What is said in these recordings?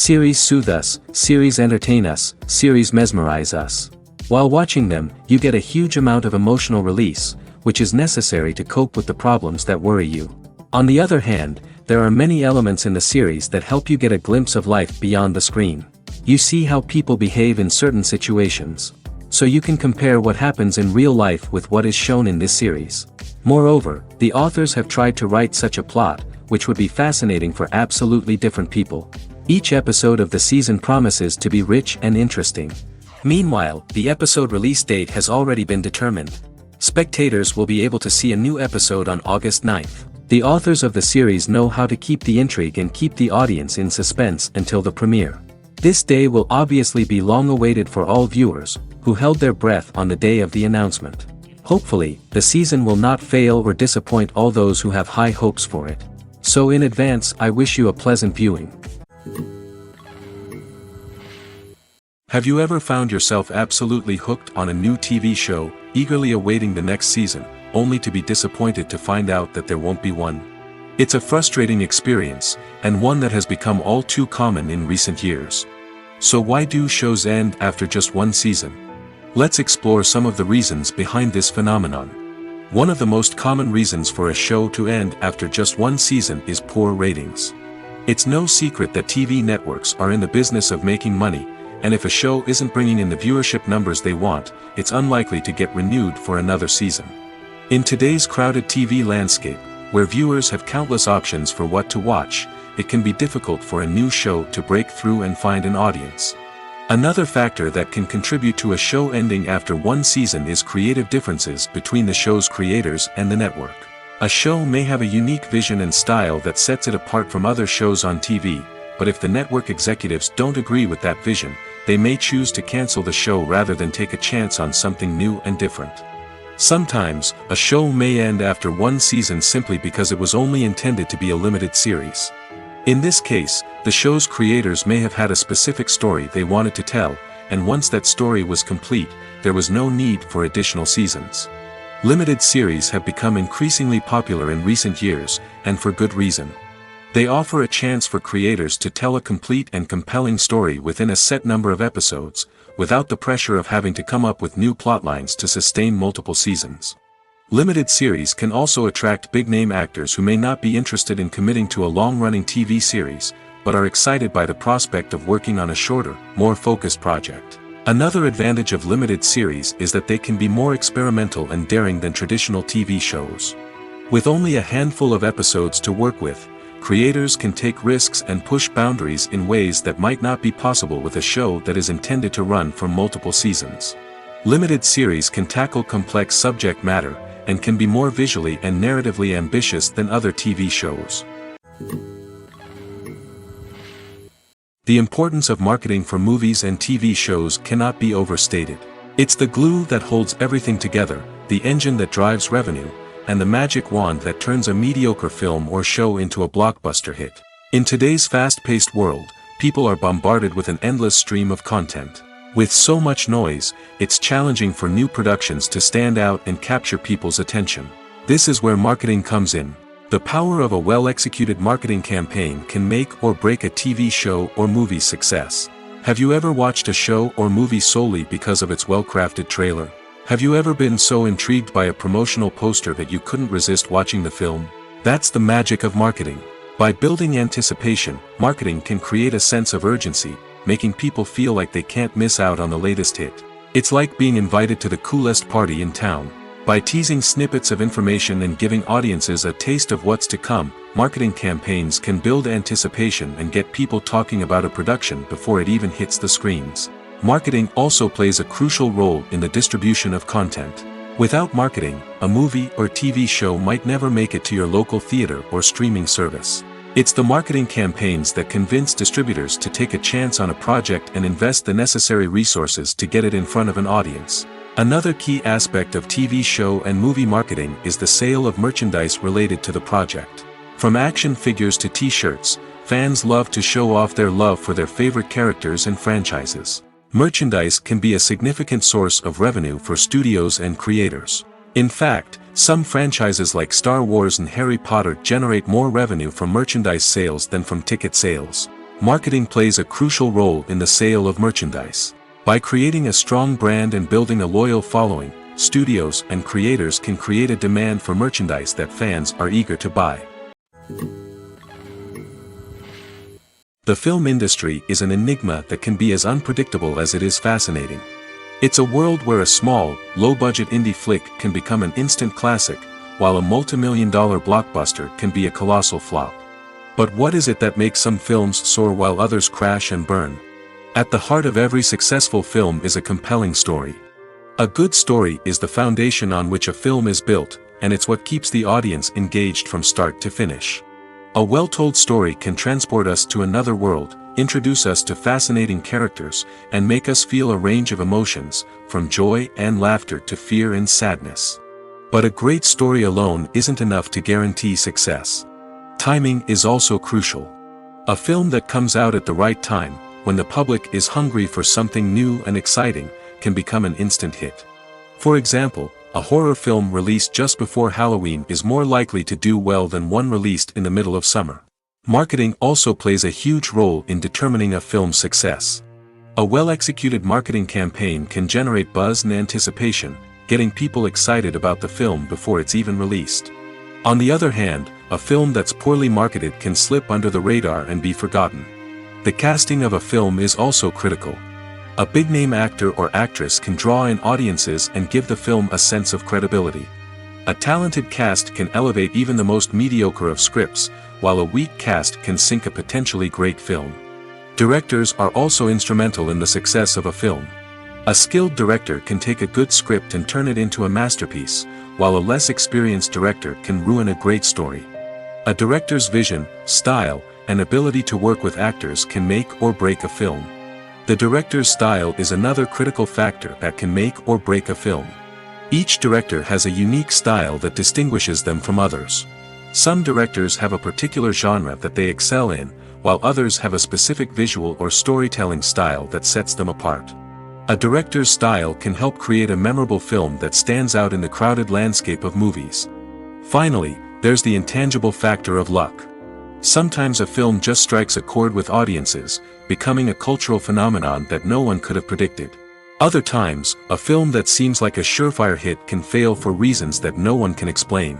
Series soothe us, series entertain us, series mesmerize us. While watching them, you get a huge amount of emotional release, which is necessary to cope with the problems that worry you. On the other hand, there are many elements in the series that help you get a glimpse of life beyond the screen. You see how people behave in certain situations. So you can compare what happens in real life with what is shown in this series. Moreover, the authors have tried to write such a plot, which would be fascinating for absolutely different people. Each episode of the season promises to be rich and interesting. Meanwhile, the episode release date has already been determined. Spectators will be able to see a new episode on August 9th. The authors of the series know how to keep the intrigue and keep the audience in suspense until the premiere. This day will obviously be long awaited for all viewers, who held their breath on the day of the announcement. Hopefully, the season will not fail or disappoint all those who have high hopes for it. So in advance, I wish you a pleasant viewing. Have you ever found yourself absolutely hooked on a new TV show, eagerly awaiting the next season, only to be disappointed to find out that there won't be one? It's a frustrating experience, and one that has become all too common in recent years. So why do shows end after just one season? Let's explore some of the reasons behind this phenomenon. One of the most common reasons for a show to end after just one season is poor ratings. It's no secret that TV networks are in the business of making money, and if a show isn't bringing in the viewership numbers they want, it's unlikely to get renewed for another season. In today's crowded TV landscape, where viewers have countless options for what to watch, it can be difficult for a new show to break through and find an audience. Another factor that can contribute to a show ending after one season is creative differences between the show's creators and the network. A show may have a unique vision and style that sets it apart from other shows on TV, but if the network executives don't agree with that vision, they may choose to cancel the show rather than take a chance on something new and different. Sometimes, a show may end after one season simply because it was only intended to be a limited series. In this case, the show's creators may have had a specific story they wanted to tell, and once that story was complete, there was no need for additional seasons. Limited series have become increasingly popular in recent years, and for good reason. They offer a chance for creators to tell a complete and compelling story within a set number of episodes, without the pressure of having to come up with new plotlines to sustain multiple seasons. Limited series can also attract big-name actors who may not be interested in committing to a long-running TV series, but are excited by the prospect of working on a shorter, more focused project. Another advantage of limited series is that they can be more experimental and daring than traditional TV shows. With only a handful of episodes to work with, creators can take risks and push boundaries in ways that might not be possible with a show that is intended to run for multiple seasons. Limited series can tackle complex subject matter, and can be more visually and narratively ambitious than other TV shows. The importance of marketing for movies and TV shows cannot be overstated. It's the glue that holds everything together, the engine that drives revenue, and the magic wand that turns a mediocre film or show into a blockbuster hit. In today's fast-paced world, people are bombarded with an endless stream of content. With so much noise, it's challenging for new productions to stand out and capture people's attention. This is where marketing comes in. The power of a well-executed marketing campaign can make or break a TV show or movie's success. Have you ever watched a show or movie solely because of its well-crafted trailer? Have you ever been so intrigued by a promotional poster that you couldn't resist watching the film? That's the magic of marketing. By building anticipation, marketing can create a sense of urgency, making people feel like they can't miss out on the latest hit. It's like being invited to the coolest party in town. By teasing snippets of information and giving audiences a taste of what's to come, marketing campaigns can build anticipation and get people talking about a production before it even hits the screens. Marketing also plays a crucial role in the distribution of content. Without marketing, a movie or TV show might never make it to your local theater or streaming service. It's the marketing campaigns that convince distributors to take a chance on a project and invest the necessary resources to get it in front of an audience. Another key aspect of TV show and movie marketing is the sale of merchandise related to the project. From action figures to t-shirts, fans love to show off their love for their favorite characters and franchises. Merchandise can be a significant source of revenue for studios and creators. In fact, some franchises like Star Wars and Harry Potter generate more revenue from merchandise sales than from ticket sales. Marketing plays a crucial role in the sale of merchandise. By creating a strong brand and building a loyal following, studios and creators can create a demand for merchandise that fans are eager to buy. The film industry is an enigma that can be as unpredictable as it is fascinating. It's a world where a small, low-budget indie flick can become an instant classic, while a multi-million-dollar blockbuster can be a colossal flop. But what is it that makes some films soar while others crash and burn? At the heart of every successful film is a compelling story. A good story is the foundation on which a film is built, and it's what keeps the audience engaged from start to finish. A well-told story can transport us to another world, introduce us to fascinating characters, and make us feel a range of emotions, from joy and laughter to fear and sadness. But a great story alone isn't enough to guarantee success. Timing is also crucial. A film that comes out at the right time, when the public is hungry for something new and exciting, can become an instant hit. For example, a horror film released just before Halloween is more likely to do well than one released in the middle of summer. Marketing also plays a huge role in determining a film's success. A well-executed marketing campaign can generate buzz and anticipation, getting people excited about the film before it's even released. On the other hand, a film that's poorly marketed can slip under the radar and be forgotten. The casting of a film is also critical. A big-name actor or actress can draw in audiences and give the film a sense of credibility. A talented cast can elevate even the most mediocre of scripts, while a weak cast can sink a potentially great film. Directors are also instrumental in the success of a film. A skilled director can take a good script and turn it into a masterpiece, while a less experienced director can ruin a great story. A director's vision, style, and ability to work with actors can make or break a film. The director's style is another critical factor that can make or break a film. Each director has a unique style that distinguishes them from others. Some directors have a particular genre that they excel in, while others have a specific visual or storytelling style that sets them apart. A director's style can help create a memorable film that stands out in the crowded landscape of movies. Finally, there's the intangible factor of luck. Sometimes a film just strikes a chord with audiences, becoming a cultural phenomenon that no one could have predicted. Other times, a film that seems like a surefire hit can fail for reasons that no one can explain.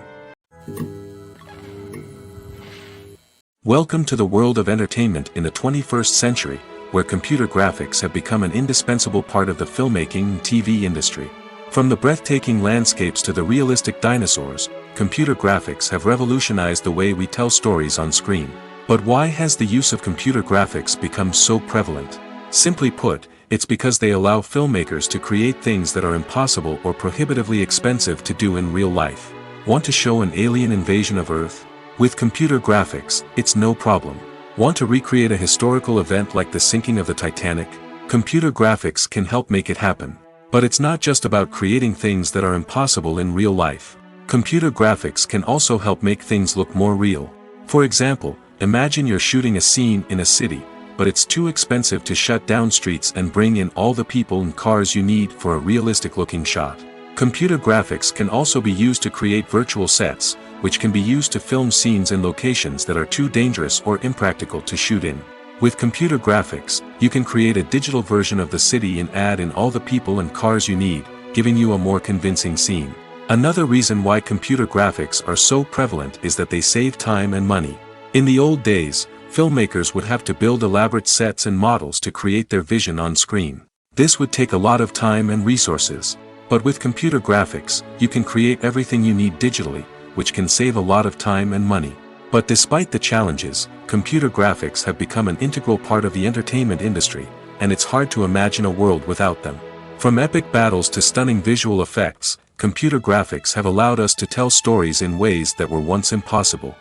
Welcome to the world of entertainment in the 21st century, where computer graphics have become an indispensable part of the filmmaking and TV industry. From the breathtaking landscapes to the realistic dinosaurs, computer graphics have revolutionized the way we tell stories on screen. But why has the use of computer graphics become so prevalent? Simply put, it's because they allow filmmakers to create things that are impossible or prohibitively expensive to do in real life. Want to show an alien invasion of Earth? With computer graphics, it's no problem. Want to recreate a historical event like the sinking of the Titanic? Computer graphics can help make it happen. But it's not just about creating things that are impossible in real life. Computer graphics can also help make things look more real. For example, imagine you're shooting a scene in a city, but it's too expensive to shut down streets and bring in all the people and cars you need for a realistic-looking shot. Computer graphics can also be used to create virtual sets, which can be used to film scenes in locations that are too dangerous or impractical to shoot in. With computer graphics, you can create a digital version of the city and add in all the people and cars you need, giving you a more convincing scene. Another reason why computer graphics are so prevalent is that they save time and money. In the old days, filmmakers would have to build elaborate sets and models to create their vision on screen. This would take a lot of time and resources. But with computer graphics, you can create everything you need digitally, which can save a lot of time and money. But despite the challenges, computer graphics have become an integral part of the entertainment industry, and it's hard to imagine a world without them. From epic battles to stunning visual effects, computer graphics have allowed us to tell stories in ways that were once impossible.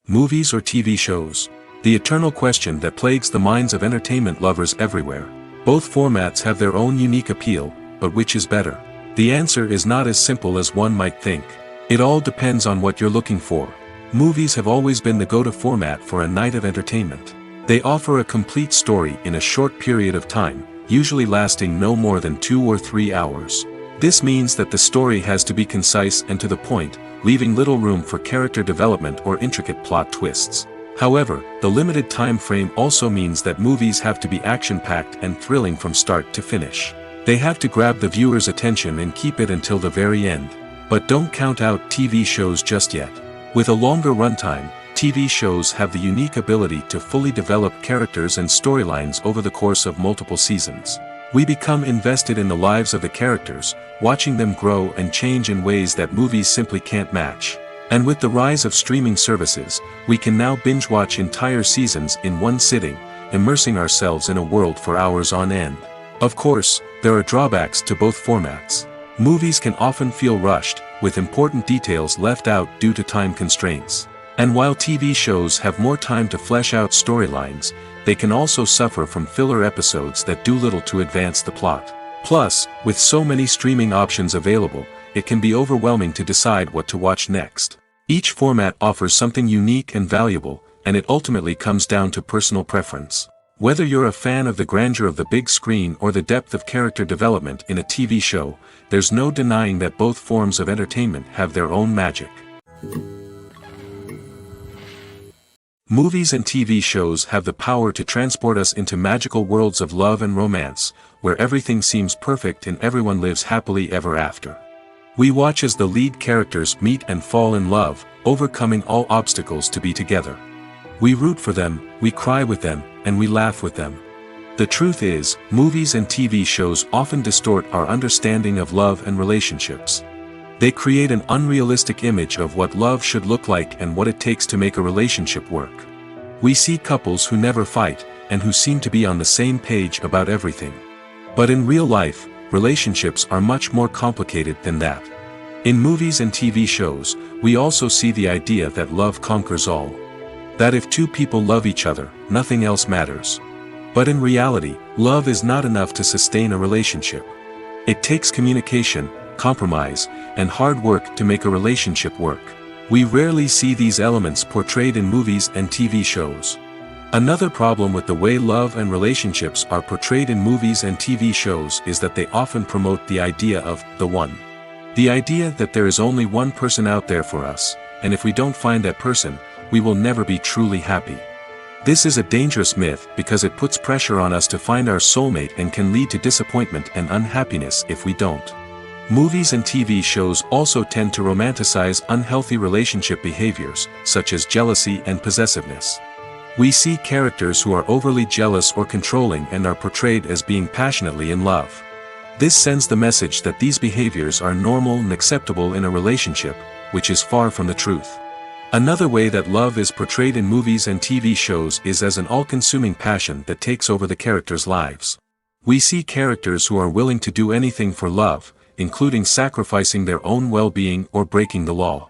Movies or TV shows? The eternal question that plagues the minds of entertainment lovers everywhere. Both formats have their own unique appeal, but which is better? The answer is not as simple as one might think. It all depends on what you're looking for. Movies have always been the go-to format for a night of entertainment. They offer a complete story in a short period of time, usually lasting no more than 2 or 3 hours. This means that the story has to be concise and to the point, leaving little room for character development or intricate plot twists. However, the limited time frame also means that movies have to be action-packed and thrilling from start to finish. They have to grab the viewer's attention and keep it until the very end. But don't count out TV shows just yet. With a longer runtime, TV shows have the unique ability to fully develop characters and storylines over the course of multiple seasons. We become invested in the lives of the characters, watching them grow and change in ways that movies simply can't match. And with the rise of streaming services, we can now binge-watch entire seasons in one sitting, immersing ourselves in a world for hours on end. Of course, there are drawbacks to both formats. Movies can often feel rushed, with important details left out due to time constraints. And while TV shows have more time to flesh out storylines, they can also suffer from filler episodes that do little to advance the plot. Plus, with so many streaming options available, it can be overwhelming to decide what to watch next. Each format offers something unique and valuable, and it ultimately comes down to personal preference. Whether you're a fan of the grandeur of the big screen or the depth of character development in a TV show, there's no denying that both forms of entertainment have their own magic. Movies and TV shows have the power to transport us into magical worlds of love and romance, where everything seems perfect and everyone lives happily ever after. We watch as the lead characters meet and fall in love, overcoming all obstacles to be together. We root for them, we cry with them, and we laugh with them. The truth is, movies and TV shows often distort our understanding of love and relationships. They create an unrealistic image of what love should look like and what it takes to make a relationship work. We see couples who never fight, and who seem to be on the same page about everything. But in real life, relationships are much more complicated than that. In movies and TV shows, we also see the idea that love conquers all. That if two people love each other, nothing else matters. But in reality, love is not enough to sustain a relationship. It takes communication, compromise, and hard work to make a relationship work. We rarely see these elements portrayed in movies and TV shows. Another problem with the way love and relationships are portrayed in movies and TV shows is that they often promote the idea of the one. The idea that there is only one person out there for us, and if we don't find that person, we will never be truly happy. This is a dangerous myth because it puts pressure on us to find our soulmate and can lead to disappointment and unhappiness if we don't. Movies and TV shows also tend to romanticize unhealthy relationship behaviors, such as jealousy and possessiveness. We see characters who are overly jealous or controlling and are portrayed as being passionately in love. This sends the message that these behaviors are normal and acceptable in a relationship, which is far from the truth. Another way that love is portrayed in movies and TV shows is as an all-consuming passion that takes over the characters' lives. We see characters who are willing to do anything for love, including sacrificing their own well-being or breaking the law.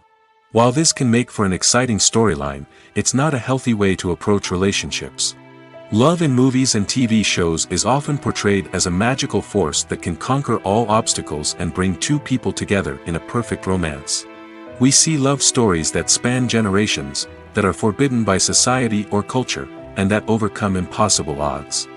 While this can make for an exciting storyline, it's not a healthy way to approach relationships. Love in movies and TV shows is often portrayed as a magical force that can conquer all obstacles and bring two people together in a perfect romance. We see love stories that span generations, that are forbidden by society or culture, and that overcome impossible odds.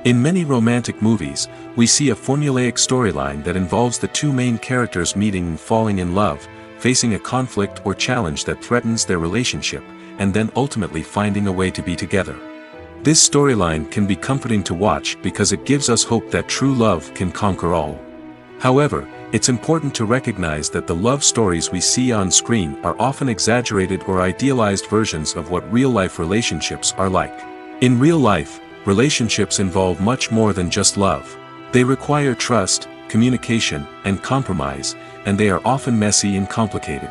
In many romantic movies, we see a formulaic storyline that involves the two main characters meeting and falling in love, facing a conflict or challenge that threatens their relationship, and then ultimately finding a way to be together. This storyline can be comforting to watch because it gives us hope that true love can conquer all. However, it's important to recognize that the love stories we see on screen are often exaggerated or idealized versions of what real-life relationships are like. In real life, relationships involve much more than just love. They require trust, communication, and compromise, and they are often messy and complicated.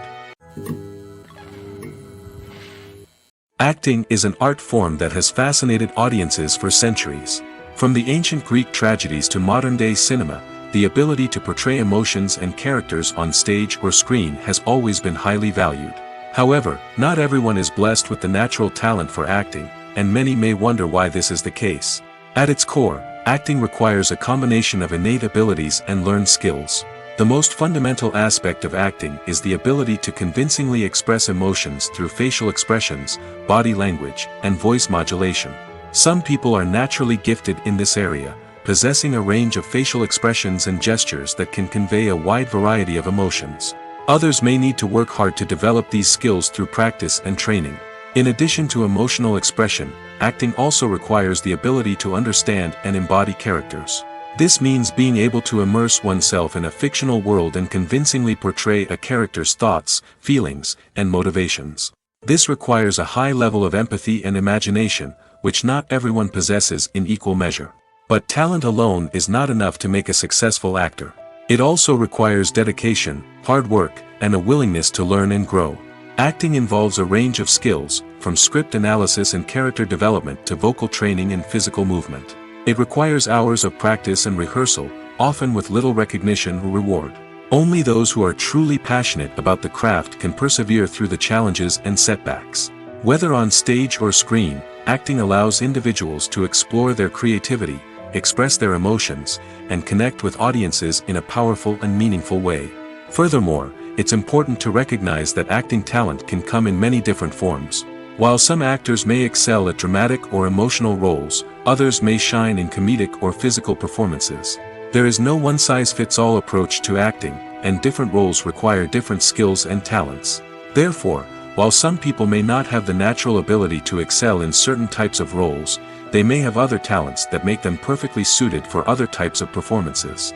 Acting is an art form that has fascinated audiences for centuries. From the ancient Greek tragedies to modern-day cinema, the ability to portray emotions and characters on stage or screen has always been highly valued. However, not everyone is blessed with the natural talent for acting, and many may wonder why this is the case. At its core, acting requires a combination of innate abilities and learned skills. The most fundamental aspect of acting is the ability to convincingly express emotions through facial expressions, body language, and voice modulation. Some people are naturally gifted in this area, possessing a range of facial expressions and gestures that can convey a wide variety of emotions. Others may need to work hard to develop these skills through practice and training. In addition to emotional expression, acting also requires the ability to understand and embody characters. This means being able to immerse oneself in a fictional world and convincingly portray a character's thoughts, feelings, and motivations. This requires a high level of empathy and imagination, which not everyone possesses in equal measure. But talent alone is not enough to make a successful actor. It also requires dedication, hard work, and a willingness to learn and grow. Acting involves a range of skills, from script analysis and character development to vocal training and physical movement. It requires hours of practice and rehearsal, often with little recognition or reward. Only those who are truly passionate about the craft can persevere through the challenges and setbacks. Whether on stage or screen, acting allows individuals to explore their creativity, express their emotions, and connect with audiences in a powerful and meaningful way. Furthermore, it's important to recognize that acting talent can come in many different forms. While some actors may excel at dramatic or emotional roles, others may shine in comedic or physical performances. There is no one-size-fits-all approach to acting, and different roles require different skills and talents. Therefore, while some people may not have the natural ability to excel in certain types of roles, they may have other talents that make them perfectly suited for other types of performances.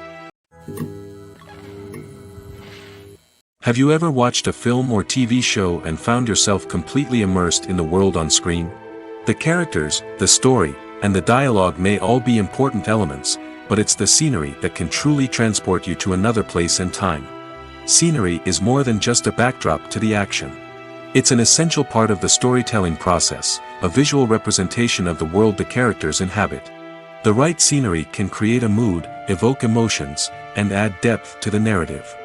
Have you ever watched a film or TV show and found yourself completely immersed in the world on screen? The characters, the story, and the dialogue may all be important elements, but it's the scenery that can truly transport you to another place and time. Scenery is more than just a backdrop to the action. It's an essential part of the storytelling process, a visual representation of the world the characters inhabit. The right scenery can create a mood, evoke emotions, and add depth to the narrative.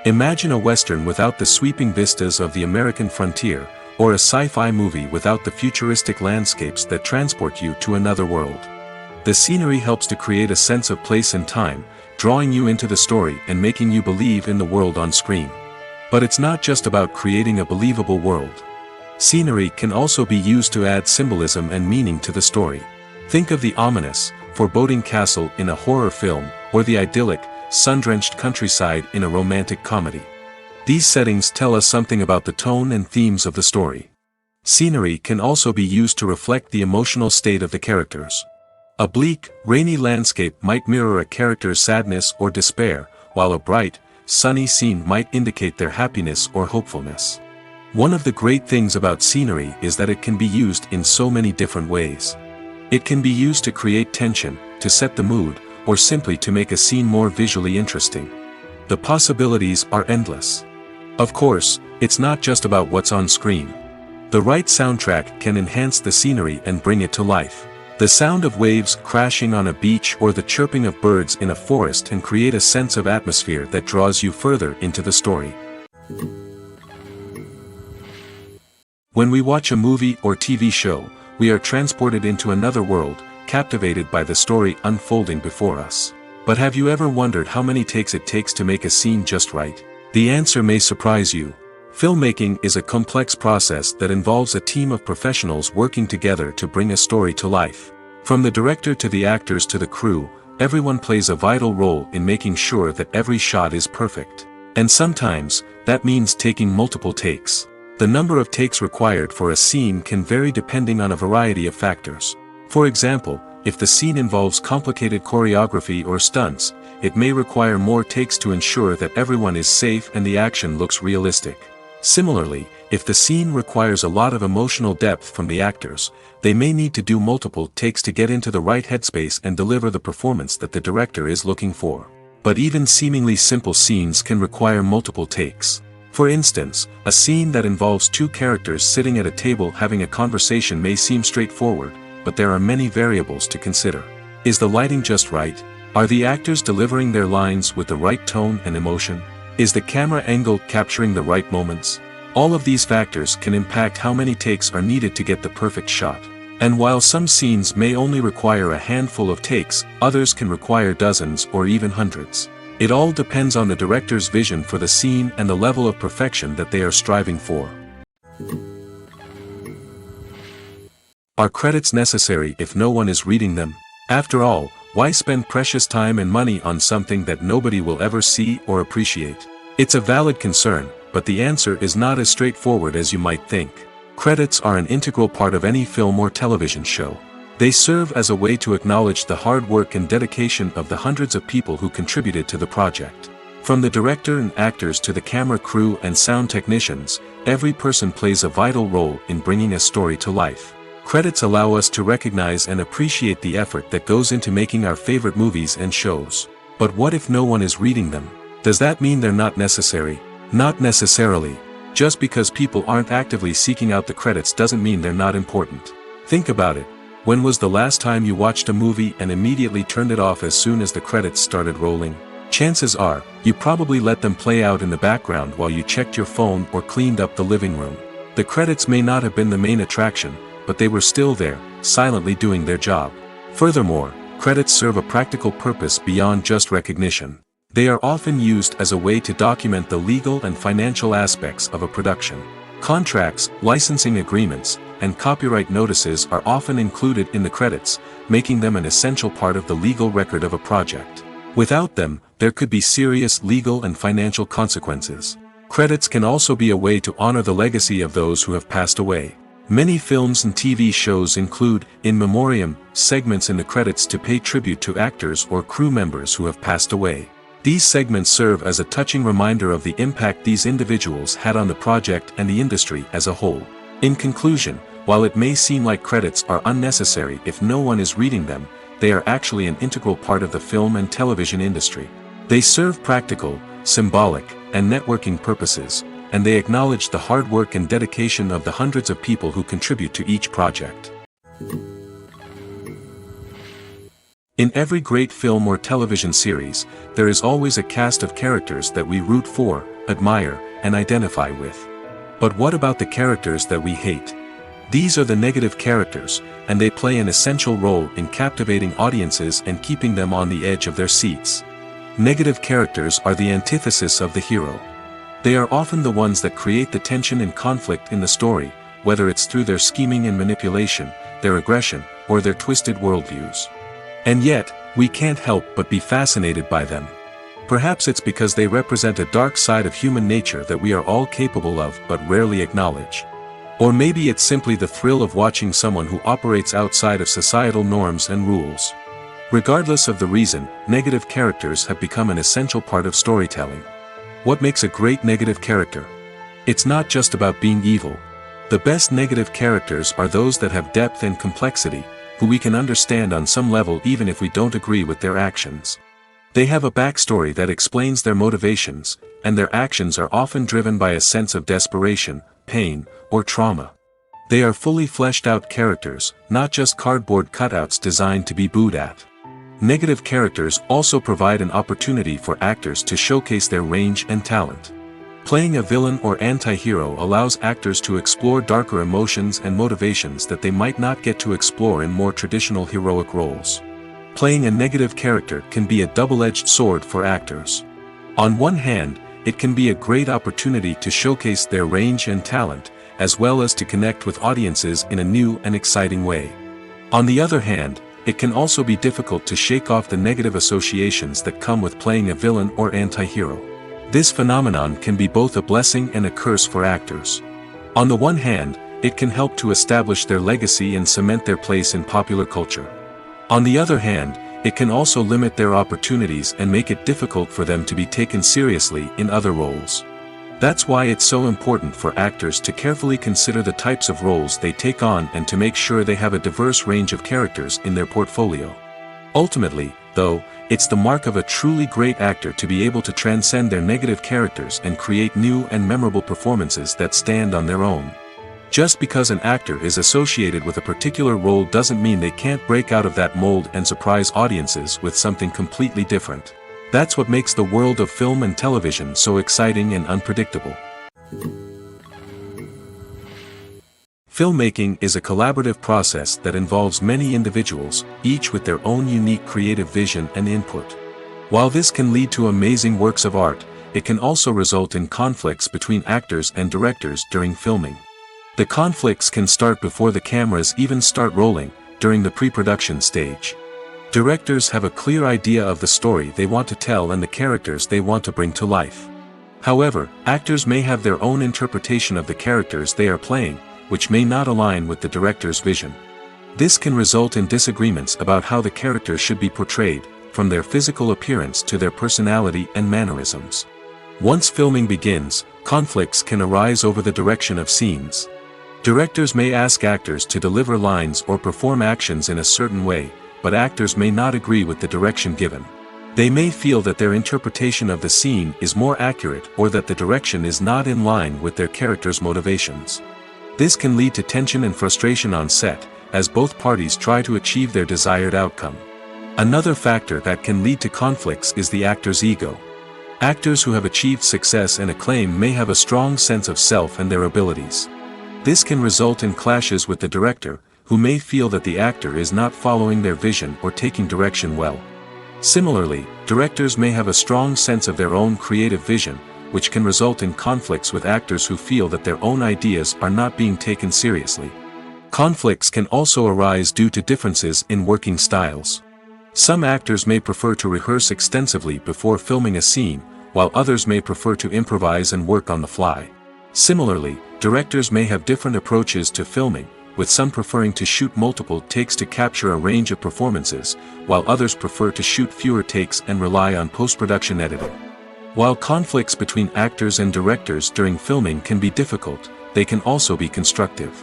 Imagine a Western without the sweeping vistas of the American frontier, or a sci-fi movie without the futuristic landscapes that transport you to another world. The scenery helps to create a sense of place and time, drawing you into the story and making you believe in the world on screen. But it's not just about creating a believable world. Scenery can also be used to add symbolism and meaning to the story. Think of the ominous, foreboding castle in a horror film, or the idyllic, sun-drenched countryside in a romantic comedy. These settings tell us something about the tone and themes of the story. Scenery can also be used to reflect the emotional state of the characters. A bleak, rainy landscape might mirror a character's sadness or despair, while a bright, sunny scene might indicate their happiness or hopefulness. One of the great things about scenery is that it can be used in so many different ways. It can be used to create tension, to set the mood, or simply to make a scene more visually interesting. The possibilities are endless. Of course, it's not just about what's on screen. The right soundtrack can enhance the scenery and bring it to life. The sound of waves crashing on a beach or the chirping of birds in a forest can create a sense of atmosphere that draws you further into the story. When we watch a movie or TV show, we are transported into another world, captivated by the story unfolding before us. But have you ever wondered how many takes it takes to make a scene just right? The answer may surprise you. Filmmaking is a complex process that involves a team of professionals working together to bring a story to life. From the director to the actors to the crew, everyone plays a vital role in making sure that every shot is perfect. And sometimes, that means taking multiple takes. The number of takes required for a scene can vary depending on a variety of factors. For example, if the scene involves complicated choreography or stunts, it may require more takes to ensure that everyone is safe and the action looks realistic. Similarly, if the scene requires a lot of emotional depth from the actors, they may need to do multiple takes to get into the right headspace and deliver the performance that the director is looking for. But even seemingly simple scenes can require multiple takes. For instance, a scene that involves two characters sitting at a table having a conversation may seem straightforward, but there are many variables to consider. Is the lighting just right? Are the actors delivering their lines with the right tone and emotion? Is the camera angle capturing the right moments? All of these factors can impact how many takes are needed to get the perfect shot. And while some scenes may only require a handful of takes, others can require dozens or even hundreds. It all depends on the director's vision for the scene and the level of perfection that they are striving for. Are credits necessary if no one is reading them? After all, Why spend precious time and money on something that nobody will ever see or appreciate? It's a valid concern, but the answer is not as straightforward as you might think. Credits are an integral part of any film or television show. They serve as a way to acknowledge the hard work and dedication of the hundreds of people who contributed to the project. From the director and actors to the camera crew and sound technicians, every person plays a vital role in bringing a story to life. Credits allow us to recognize and appreciate the effort that goes into making our favorite movies and shows. But what if no one is reading them? Does that mean they're not necessary? Not necessarily. Just because people aren't actively seeking out the credits doesn't mean they're not important. Think about it. When was the last time you watched a movie and immediately turned it off as soon as the credits started rolling? Chances are, you probably let them play out in the background while you checked your phone or cleaned up the living room. The credits may not have been the main attraction, but they were still there, silently doing their job. Furthermore, credits serve a practical purpose beyond just recognition. They are often used as a way to document the legal and financial aspects of a production. Contracts, licensing agreements, and copyright notices are often included in the credits, making them an essential part of the legal record of a project. Without them, there could be serious legal and financial consequences. Credits can also be a way to honor the legacy of those who have passed away. Many films and TV shows include, in memoriam, segments in the credits to pay tribute to actors or crew members who have passed away. These segments serve as a touching reminder of the impact these individuals had on the project and the industry as a whole. In conclusion, while it may seem like credits are unnecessary if no one is reading them, they are actually an integral part of the film and television industry. They serve practical, symbolic, and networking purposes, and they acknowledge the hard work and dedication of the hundreds of people who contribute to each project. In every great film or television series, there is always a cast of characters that we root for, admire, and identify with. But what about the characters that we hate? These are the negative characters, and they play an essential role in captivating audiences and keeping them on the edge of their seats. Negative characters are the antithesis of the hero. They are often the ones that create the tension and conflict in the story, whether it's through their scheming and manipulation, their aggression, or their twisted worldviews. And yet, we can't help but be fascinated by them. Perhaps it's because they represent a dark side of human nature that we are all capable of but rarely acknowledge. Or maybe it's simply the thrill of watching someone who operates outside of societal norms and rules. Regardless of the reason, negative characters have become an essential part of storytelling. What makes a great negative character? It's not just about being evil. The best negative characters are those that have depth and complexity, who we can understand on some level even if we don't agree with their actions. They have a backstory that explains their motivations, and their actions are often driven by a sense of desperation, pain, or trauma. They are fully fleshed out characters, not just cardboard cutouts designed to be booed at. Negative characters also provide an opportunity for actors to showcase their range and talent. Playing a villain or anti-hero allows actors to explore darker emotions and motivations that they might not get to explore in more traditional heroic roles. Playing a negative character can be a double-edged sword for actors. On one hand, it can be a great opportunity to showcase their range and talent, as well as to connect with audiences in a new and exciting way. On the other hand, it can also be difficult to shake off the negative associations that come with playing a villain or anti-hero. This phenomenon can be both a blessing and a curse for actors. On the one hand, it can help to establish their legacy and cement their place in popular culture. On the other hand, it can also limit their opportunities and make it difficult for them to be taken seriously in other roles. That's why it's so important for actors to carefully consider the types of roles they take on and to make sure they have a diverse range of characters in their portfolio. Ultimately, though, it's the mark of a truly great actor to be able to transcend their negative characters and create new and memorable performances that stand on their own. Just because an actor is associated with a particular role doesn't mean they can't break out of that mold and surprise audiences with something completely different. That's what makes the world of film and television so exciting and unpredictable. Filmmaking is a collaborative process that involves many individuals, each with their own unique creative vision and input. While this can lead to amazing works of art, it can also result in conflicts between actors and directors during filming. The conflicts can start before the cameras even start rolling, during the pre-production stage. Directors have a clear idea of the story they want to tell and the characters they want to bring to life. However, actors may have their own interpretation of the characters they are playing, which may not align with the director's vision. This can result in disagreements about how the characters should be portrayed, from their physical appearance to their personality and mannerisms. Once filming begins, conflicts can arise over the direction of scenes. Directors may ask actors to deliver lines or perform actions in a certain way, but actors may not agree with the direction given. They may feel that their interpretation of the scene is more accurate or that the direction is not in line with their character's motivations. This can lead to tension and frustration on set, as both parties try to achieve their desired outcome. Another factor that can lead to conflicts is the actor's ego. Actors who have achieved success and acclaim may have a strong sense of self and their abilities. This can result in clashes with the director, who may feel that the actor is not following their vision or taking direction well. Similarly, directors may have a strong sense of their own creative vision, which can result in conflicts with actors who feel that their own ideas are not being taken seriously. Conflicts can also arise due to differences in working styles. Some actors may prefer to rehearse extensively before filming a scene, while others may prefer to improvise and work on the fly. Similarly, directors may have different approaches to filming, with some preferring to shoot multiple takes to capture a range of performances, while others prefer to shoot fewer takes and rely on post-production editing. While conflicts between actors and directors during filming can be difficult, they can also be constructive.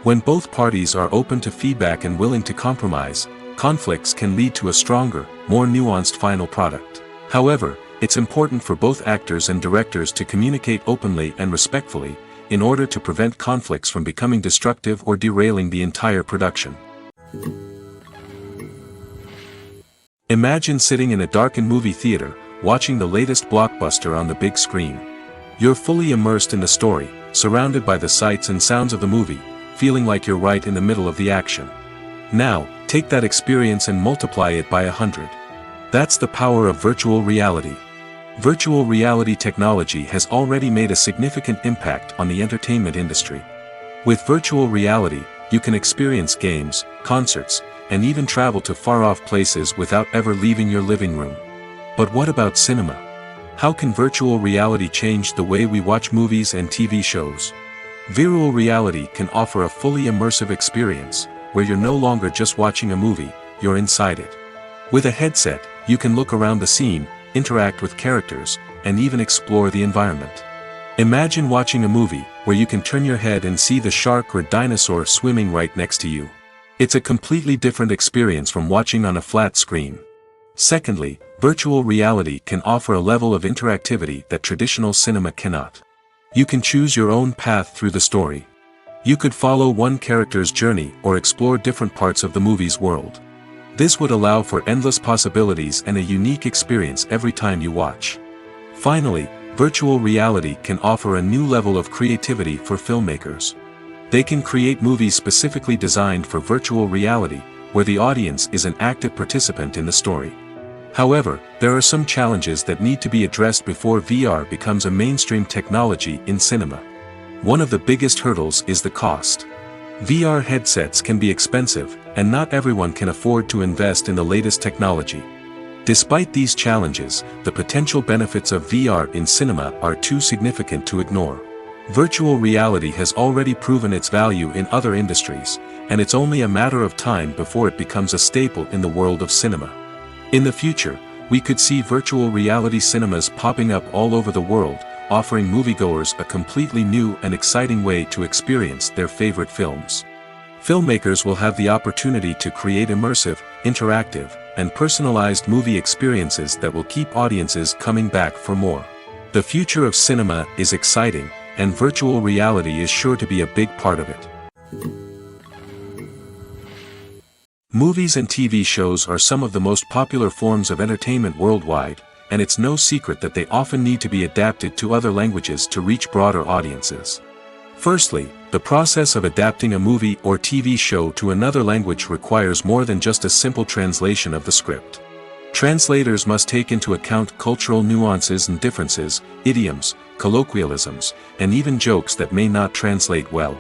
When both parties are open to feedback and willing to compromise, conflicts can lead to a stronger, more nuanced final product. However, it's important for both actors and directors to communicate openly and respectfully, in order to prevent conflicts from becoming destructive or derailing the entire production. Imagine sitting in a darkened movie theater, watching the latest blockbuster on the big screen. You're fully immersed in the story, surrounded by the sights and sounds of the movie, feeling like you're right in the middle of the action. Now, take that experience and multiply it by 100. That's the power of virtual reality. Virtual reality technology has already made a significant impact on the entertainment industry. With virtual reality, you can experience games, concerts, and even travel to far-off places without ever leaving your living room. But what about cinema? How can virtual reality change the way we watch movies and TV shows? Virtual reality can offer a fully immersive experience, where you're no longer just watching a movie, you're inside it. With a headset, you can look around the scene, interact with characters, and even explore the environment. Imagine watching a movie where you can turn your head and see the shark or dinosaur swimming right next to you. It's a completely different experience from watching on a flat screen. Secondly, virtual reality can offer a level of interactivity that traditional cinema cannot. You can choose your own path through the story. You could follow one character's journey or explore different parts of the movie's world. This would allow for endless possibilities and a unique experience every time you watch. Finally, virtual reality can offer a new level of creativity for filmmakers. They can create movies specifically designed for virtual reality, where the audience is an active participant in the story. However, there are some challenges that need to be addressed before VR becomes a mainstream technology in cinema. One of the biggest hurdles is the cost. VR headsets can be expensive, and not everyone can afford to invest in the latest technology. Despite these challenges, the potential benefits of VR in cinema are too significant to ignore. Virtual reality has already proven its value in other industries, and it's only a matter of time before it becomes a staple in the world of cinema. In the future, we could see virtual reality cinemas popping up all over the world, offering moviegoers a completely new and exciting way to experience their favorite films. Filmmakers will have the opportunity to create immersive, interactive, and personalized movie experiences that will keep audiences coming back for more. The future of cinema is exciting, and virtual reality is sure to be a big part of it. Movies and TV shows are some of the most popular forms of entertainment worldwide, and it's no secret that they often need to be adapted to other languages to reach broader audiences. Firstly, the process of adapting a movie or TV show to another language requires more than just a simple translation of the script. Translators must take into account cultural nuances and differences, idioms, colloquialisms, and even jokes that may not translate well.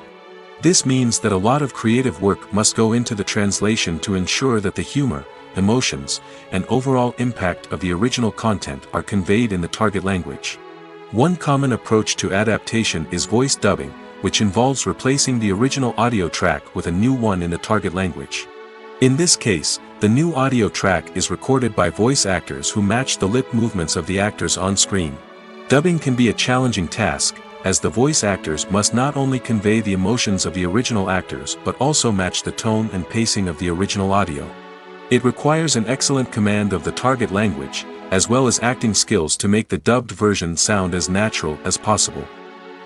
This means that a lot of creative work must go into the translation to ensure that the humor, emotions, and overall impact of the original content are conveyed in the target language. One common approach to adaptation is voice dubbing, which involves replacing the original audio track with a new one in the target language. In this case, the new audio track is recorded by voice actors who match the lip movements of the actors on screen. Dubbing can be a challenging task, as the voice actors must not only convey the emotions of the original actors but also match the tone and pacing of the original audio. It requires an excellent command of the target language, as well as acting skills to make the dubbed version sound as natural as possible.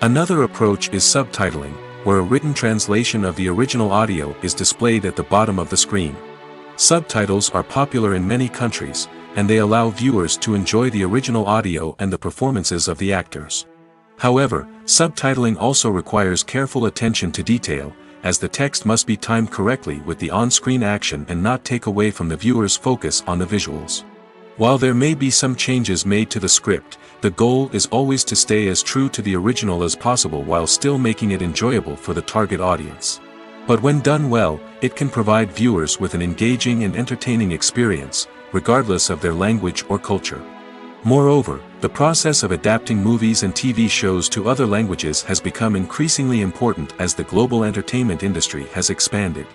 Another approach is subtitling, where a written translation of the original audio is displayed at the bottom of the screen. Subtitles are popular in many countries, and they allow viewers to enjoy the original audio and the performances of the actors. However, subtitling also requires careful attention to detail, as the text must be timed correctly with the on-screen action and not take away from the viewer's focus on the visuals. While there may be some changes made to the script, the goal is always to stay as true to the original as possible while still making it enjoyable for the target audience. But when done well, it can provide viewers with an engaging and entertaining experience, regardless of their language or culture. Moreover, the process of adapting movies and TV shows to other languages has become increasingly important as the global entertainment industry has expanded.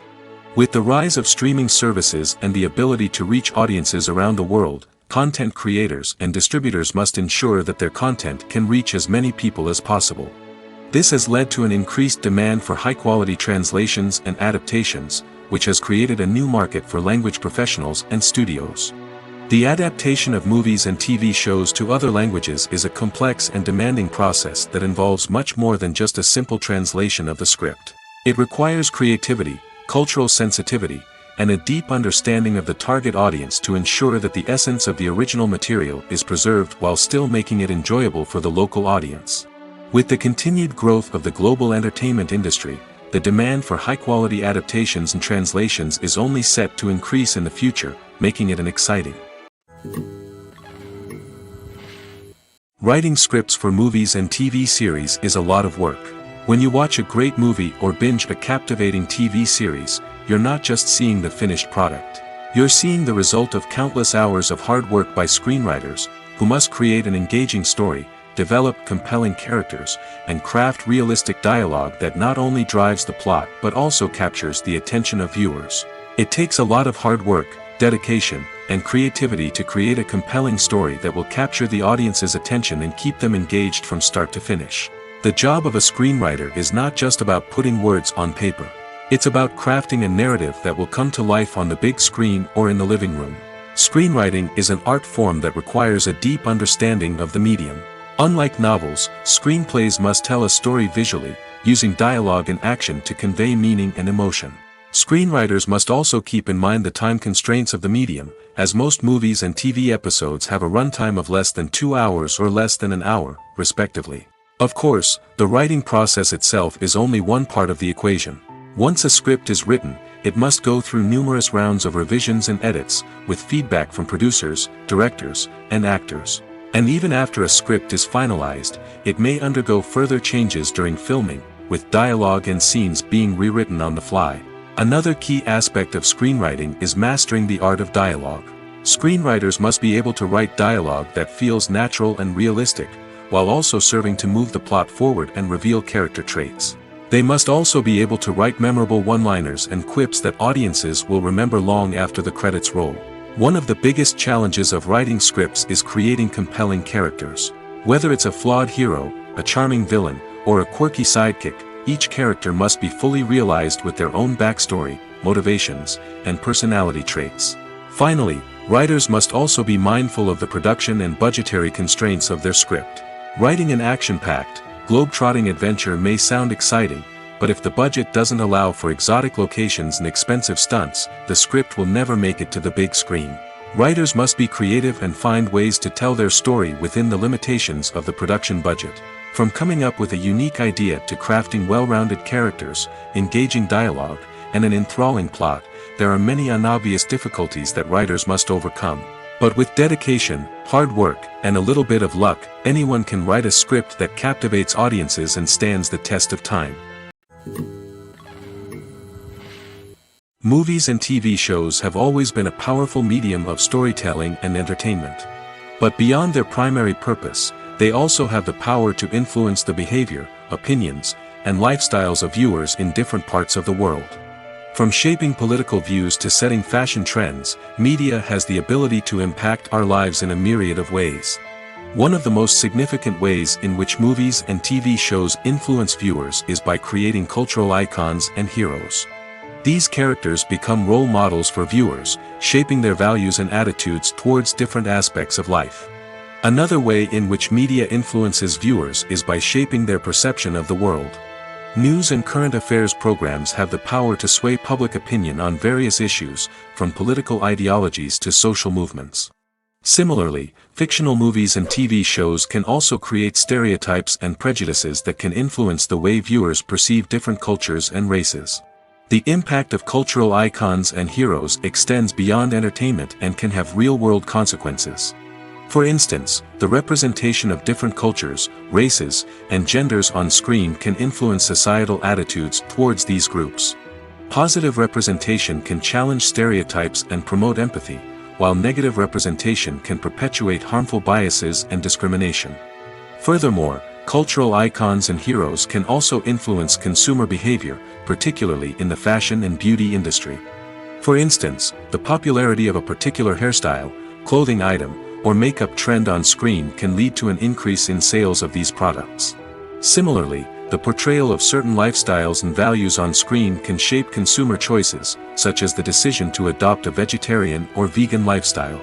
With the rise of streaming services and the ability to reach audiences around the world, content creators and distributors must ensure that their content can reach as many people as possible. This has led to an increased demand for high-quality translations and adaptations, which has created a new market for language professionals and studios. The adaptation of movies and TV shows to other languages is a complex and demanding process that involves much more than just a simple translation of the script. It requires creativity, cultural sensitivity, and a deep understanding of the target audience to ensure that the essence of the original material is preserved while still making it enjoyable for the local audience. With the continued growth of the global entertainment industry, the demand for high-quality adaptations and translations is only set to increase in the future, making it an exciting. Writing scripts for movies and TV series is a lot of work. When you watch a great movie or binge a captivating TV series, you're not just seeing the finished product. You're seeing the result of countless hours of hard work by screenwriters, who must create an engaging story, develop compelling characters, and craft realistic dialogue that not only drives the plot but also captures the attention of viewers. It takes a lot of hard work, dedication, and creativity to create a compelling story that will capture the audience's attention and keep them engaged from start to finish. The job of a screenwriter is not just about putting words on paper. It's about crafting a narrative that will come to life on the big screen or in the living room. Screenwriting is an art form that requires a deep understanding of the medium. Unlike novels, screenplays must tell a story visually, using dialogue and action to convey meaning and emotion. Screenwriters must also keep in mind the time constraints of the medium, as most movies and TV episodes have a runtime of less than 2 hours or less than an hour, respectively. Of course, the writing process itself is only one part of the equation. Once a script is written, it must go through numerous rounds of revisions and edits, with feedback from producers, directors, and actors. And even after a script is finalized, it may undergo further changes during filming, with dialogue and scenes being rewritten on the fly. Another key aspect of screenwriting is mastering the art of dialogue. Screenwriters must be able to write dialogue that feels natural and realistic, while also serving to move the plot forward and reveal character traits. They must also be able to write memorable one-liners and quips that audiences will remember long after the credits roll. One of the biggest challenges of writing scripts is creating compelling characters. Whether it's a flawed hero, a charming villain, or a quirky sidekick, each character must be fully realized with their own backstory, motivations, and personality traits. Finally, writers must also be mindful of the production and budgetary constraints of their script. Writing an action-packed, globe-trotting adventure may sound exciting, but if the budget doesn't allow for exotic locations and expensive stunts, the script will never make it to the big screen. Writers must be creative and find ways to tell their story within the limitations of the production budget. From coming up with a unique idea to crafting well-rounded characters, engaging dialogue, and an enthralling plot, there are many unobvious difficulties that writers must overcome. But with dedication, hard work, and a little bit of luck, anyone can write a script that captivates audiences and stands the test of time. Movies and TV shows have always been a powerful medium of storytelling and entertainment. But beyond their primary purpose, they also have the power to influence the behavior, opinions, and lifestyles of viewers in different parts of the world. From shaping political views to setting fashion trends, media has the ability to impact our lives in a myriad of ways. One of the most significant ways in which movies and TV shows influence viewers is by creating cultural icons and heroes. These characters become role models for viewers, shaping their values and attitudes towards different aspects of life. Another way in which media influences viewers is by shaping their perception of the world. News and current affairs programs have the power to sway public opinion on various issues, from political ideologies to social movements. Similarly, fictional movies and TV shows can also create stereotypes and prejudices that can influence the way viewers perceive different cultures and races. The impact of cultural icons and heroes extends beyond entertainment and can have real-world consequences. For instance, the representation of different cultures, races, and genders on screen can influence societal attitudes towards these groups. Positive representation can challenge stereotypes and promote empathy, while negative representation can perpetuate harmful biases and discrimination. Furthermore, cultural icons and heroes can also influence consumer behavior, particularly in the fashion and beauty industry. For instance, the popularity of a particular hairstyle, clothing item, or makeup trend on screen can lead to an increase in sales of these products. Similarly, the portrayal of certain lifestyles and values on screen can shape consumer choices, such as the decision to adopt a vegetarian or vegan lifestyle.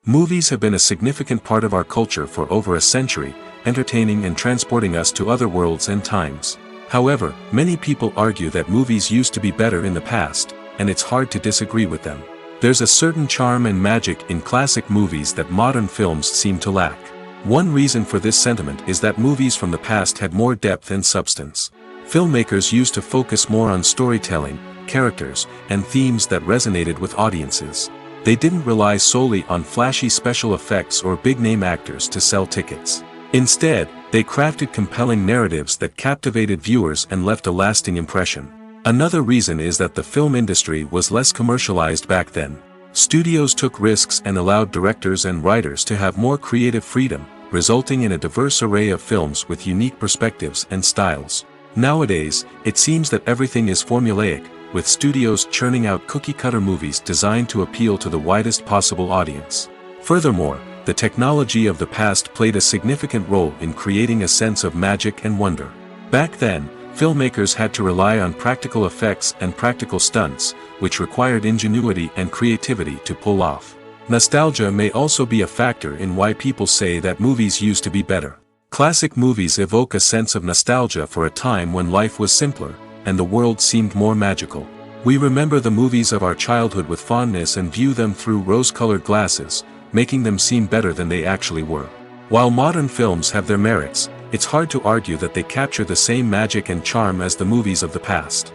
Movies have been a significant part of our culture for over a century, entertaining and transporting us to other worlds and times. However, many people argue that movies used to be better in the past, and it's hard to disagree with them. There's a certain charm and magic in classic movies that modern films seem to lack. One reason for this sentiment is that movies from the past had more depth and substance. Filmmakers used to focus more on storytelling, characters, and themes that resonated with audiences. They didn't rely solely on flashy special effects or big-name actors to sell tickets. Instead, they crafted compelling narratives that captivated viewers and left a lasting impression. Another reason is that the film industry was less commercialized back then. Studios took risks and allowed directors and writers to have more creative freedom, resulting in a diverse array of films with unique perspectives and styles. Nowadays, it seems that everything is formulaic, with studios churning out cookie-cutter movies designed to appeal to the widest possible audience. Furthermore, the technology of the past played a significant role in creating a sense of magic and wonder. Back then, filmmakers had to rely on practical effects and practical stunts, which required ingenuity and creativity to pull off. Nostalgia may also be a factor in why people say that movies used to be better. Classic movies evoke a sense of nostalgia for a time when life was simpler, and the world seemed more magical. We remember the movies of our childhood with fondness and view them through rose-colored glasses, making them seem better than they actually were. While modern films have their merits, it's hard to argue that they capture the same magic and charm as the movies of the past.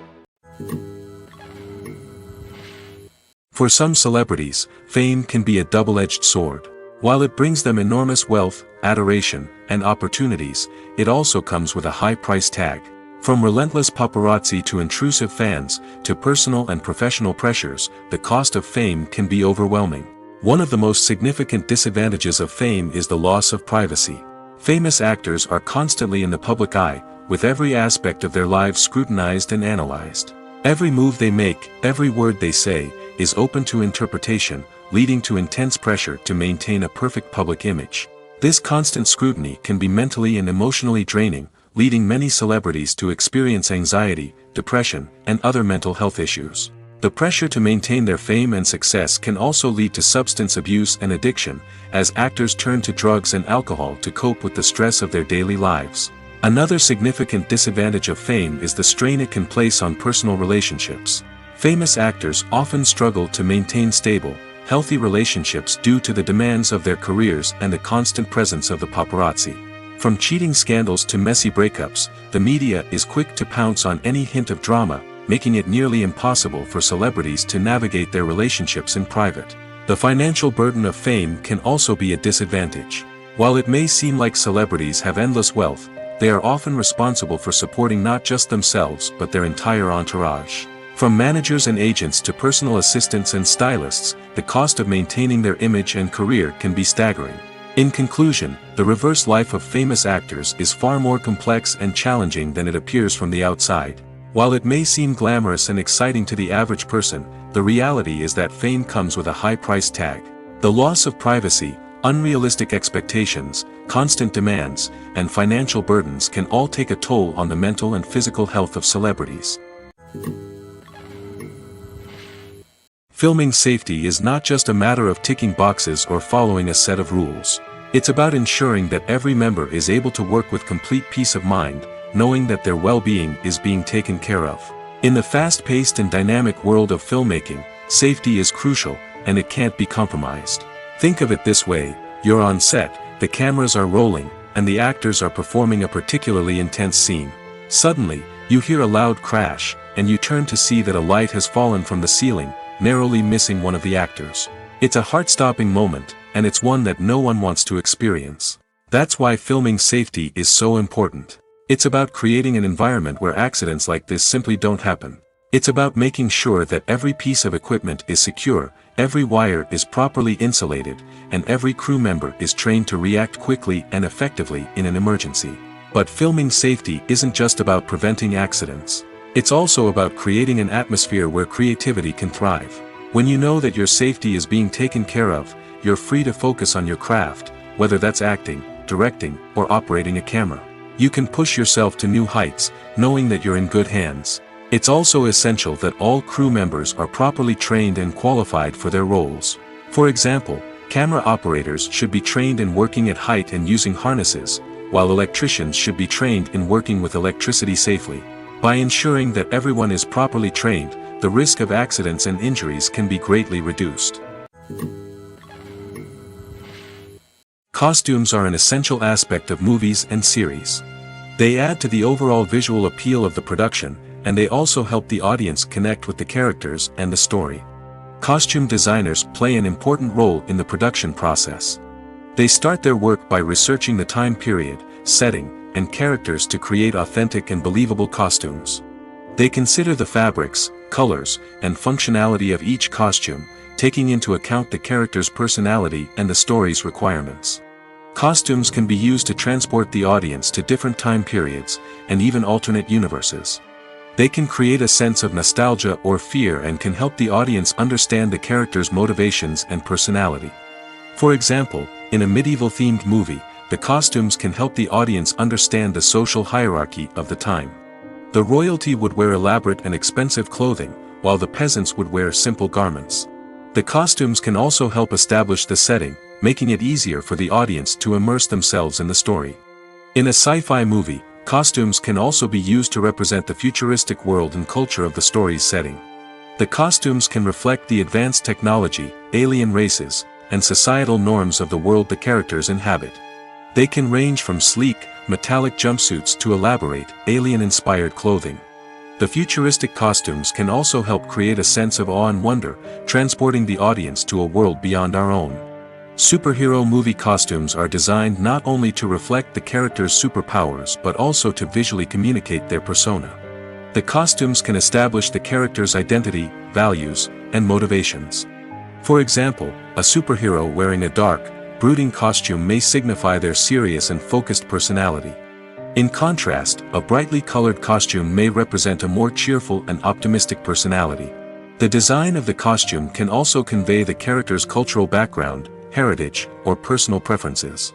For some celebrities, fame can be a double-edged sword. While it brings them enormous wealth, adoration, and opportunities, it also comes with a high price tag. From relentless paparazzi to intrusive fans, to personal and professional pressures, the cost of fame can be overwhelming. One of the most significant disadvantages of fame is the loss of privacy. Famous actors are constantly in the public eye, with every aspect of their lives scrutinized and analyzed. Every move they make, every word they say, is open to interpretation, leading to intense pressure to maintain a perfect public image. This constant scrutiny can be mentally and emotionally draining, leading many celebrities to experience anxiety, depression, and other mental health issues. The pressure to maintain their fame and success can also lead to substance abuse and addiction, as actors turn to drugs and alcohol to cope with the stress of their daily lives. Another significant disadvantage of fame is the strain it can place on personal relationships. Famous actors often struggle to maintain stable, healthy relationships due to the demands of their careers and the constant presence of the paparazzi. From cheating scandals to messy breakups, the media is quick to pounce on any hint of drama, making it nearly impossible for celebrities to navigate their relationships in private. The financial burden of fame can also be a disadvantage. While it may seem like celebrities have endless wealth, they are often responsible for supporting not just themselves but their entire entourage. From managers and agents to personal assistants and stylists, the cost of maintaining their image and career can be staggering. In conclusion, the reverse life of famous actors is far more complex and challenging than it appears from the outside. While it may seem glamorous and exciting to the average person, the reality is that fame comes with a high price tag. The loss of privacy, unrealistic expectations, constant demands, and financial burdens can all take a toll on the mental and physical health of celebrities. Filming safety is not just a matter of ticking boxes or following a set of rules. It's about ensuring that every member is able to work with complete peace of mind, knowing that their well-being is being taken care of. In the fast-paced and dynamic world of filmmaking, safety is crucial, and it can't be compromised. Think of it this way: you're on set, the cameras are rolling, and the actors are performing a particularly intense scene. Suddenly, you hear a loud crash, and you turn to see that a light has fallen from the ceiling, narrowly missing one of the actors. It's a heart-stopping moment, and it's one that no one wants to experience. That's why filming safety is so important. It's about creating an environment where accidents like this simply don't happen. It's about making sure that every piece of equipment is secure, every wire is properly insulated, and every crew member is trained to react quickly and effectively in an emergency. But filming safety isn't just about preventing accidents. It's also about creating an atmosphere where creativity can thrive. When you know that your safety is being taken care of, you're free to focus on your craft, whether that's acting, directing, or operating a camera. You can push yourself to new heights, knowing that you're in good hands. It's also essential that all crew members are properly trained and qualified for their roles. For example, camera operators should be trained in working at height and using harnesses, while electricians should be trained in working with electricity safely. By ensuring that everyone is properly trained, the risk of accidents and injuries can be greatly reduced. Costumes are an essential aspect of movies and series. They add to the overall visual appeal of the production, and they also help the audience connect with the characters and the story. Costume designers play an important role in the production process. They start their work by researching the time period, setting, and characters to create authentic and believable costumes. They consider the fabrics, colors, and functionality of each costume, taking into account the character's personality and the story's requirements. Costumes can be used to transport the audience to different time periods, and even alternate universes. They can create a sense of nostalgia or fear and can help the audience understand the character's motivations and personality. For example, in a medieval-themed movie, the costumes can help the audience understand the social hierarchy of the time. The royalty would wear elaborate and expensive clothing, while the peasants would wear simple garments. The costumes can also help establish the setting, making it easier for the audience to immerse themselves in the story. In a sci-fi movie, costumes can also be used to represent the futuristic world and culture of the story's setting. The costumes can reflect the advanced technology, alien races, and societal norms of the world the characters inhabit. They can range from sleek, metallic jumpsuits to elaborate, alien-inspired clothing. The futuristic costumes can also help create a sense of awe and wonder, transporting the audience to a world beyond our own. Superhero movie costumes are designed not only to reflect the character's superpowers but also to visually communicate their persona. The costumes can establish the character's identity, values, and motivations. For example, a superhero wearing a dark, brooding costume may signify their serious and focused personality. In contrast, a brightly colored costume may represent a more cheerful and optimistic personality. The design of the costume can also convey the character's cultural background, heritage, or personal preferences.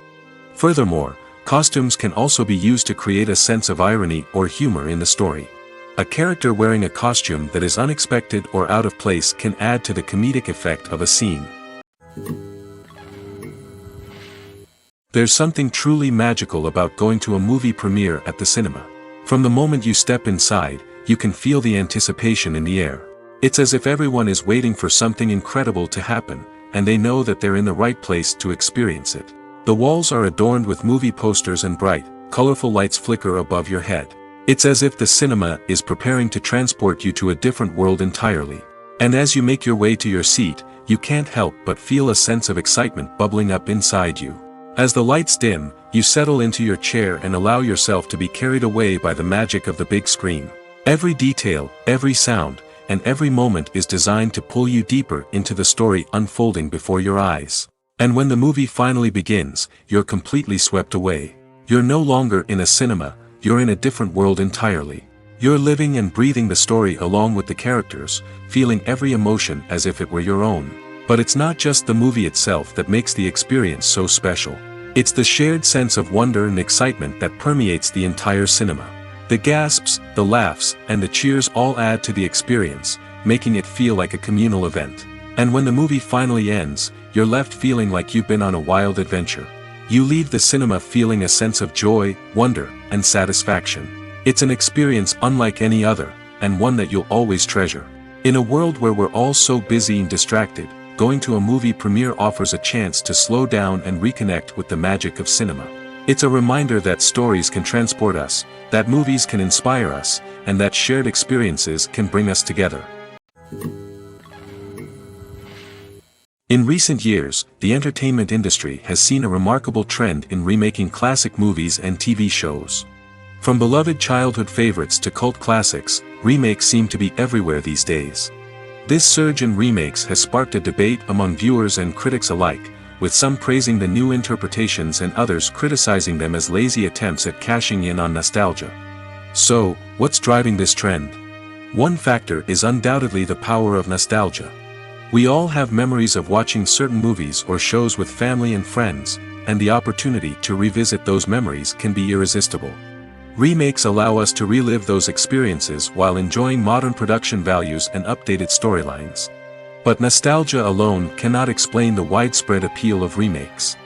Furthermore, costumes can also be used to create a sense of irony or humor in the story. A character wearing a costume that is unexpected or out of place can add to the comedic effect of a scene. There's something truly magical about going to a movie premiere at the cinema. From the moment you step inside, you can feel the anticipation in the air. It's as if everyone is waiting for something incredible to happen, and they know that they're in the right place to experience it. The walls are adorned with movie posters and bright, colorful lights flicker above your head. It's as if the cinema is preparing to transport you to a different world entirely. And as you make your way to your seat, you can't help but feel a sense of excitement bubbling up inside you. As the lights dim, you settle into your chair and allow yourself to be carried away by the magic of the big screen. Every detail, every sound, and every moment is designed to pull you deeper into the story unfolding before your eyes. And when the movie finally begins, you're completely swept away. You're no longer in a cinema, you're in a different world entirely. You're living and breathing the story along with the characters, feeling every emotion as if it were your own. But it's not just the movie itself that makes the experience so special. It's the shared sense of wonder and excitement that permeates the entire cinema. The gasps, the laughs, and the cheers all add to the experience, making it feel like a communal event. And when the movie finally ends, you're left feeling like you've been on a wild adventure. You leave the cinema feeling a sense of joy, wonder, and satisfaction. It's an experience unlike any other, and one that you'll always treasure. In a world where we're all so busy and distracted, going to a movie premiere offers a chance to slow down and reconnect with the magic of cinema. It's a reminder that stories can transport us, that movies can inspire us, and that shared experiences can bring us together. In recent years, the entertainment industry has seen a remarkable trend in remaking classic movies and TV shows. From beloved childhood favorites to cult classics, remakes seem to be everywhere these days. This surge in remakes has sparked a debate among viewers and critics alike, with some praising the new interpretations and others criticizing them as lazy attempts at cashing in on nostalgia. So, what's driving this trend? One factor is undoubtedly the power of nostalgia. We all have memories of watching certain movies or shows with family and friends, and the opportunity to revisit those memories can be irresistible. Remakes allow us to relive those experiences while enjoying modern production values and updated storylines. But nostalgia alone cannot explain the widespread appeal of remakes.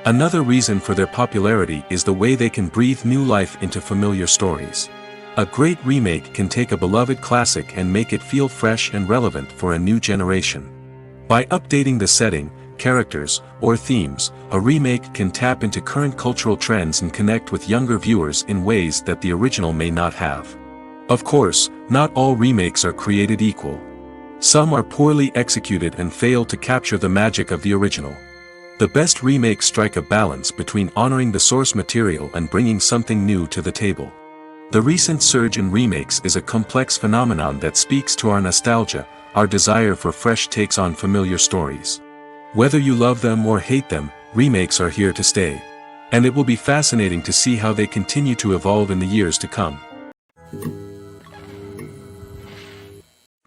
Another reason for their popularity is the way they can breathe new life into familiar stories. A great remake can take a beloved classic and make it feel fresh and relevant for a new generation. By updating the setting, characters, or themes, a remake can tap into current cultural trends and connect with younger viewers in ways that the original may not have. Of course, not all remakes are created equal. Some are poorly executed and fail to capture the magic of the original. The best remakes strike a balance between honoring the source material and bringing something new to the table. The recent surge in remakes is a complex phenomenon that speaks to our nostalgia, our desire for fresh takes on familiar stories. Whether you love them or hate them, remakes are here to stay. And it will be fascinating to see how they continue to evolve in the years to come.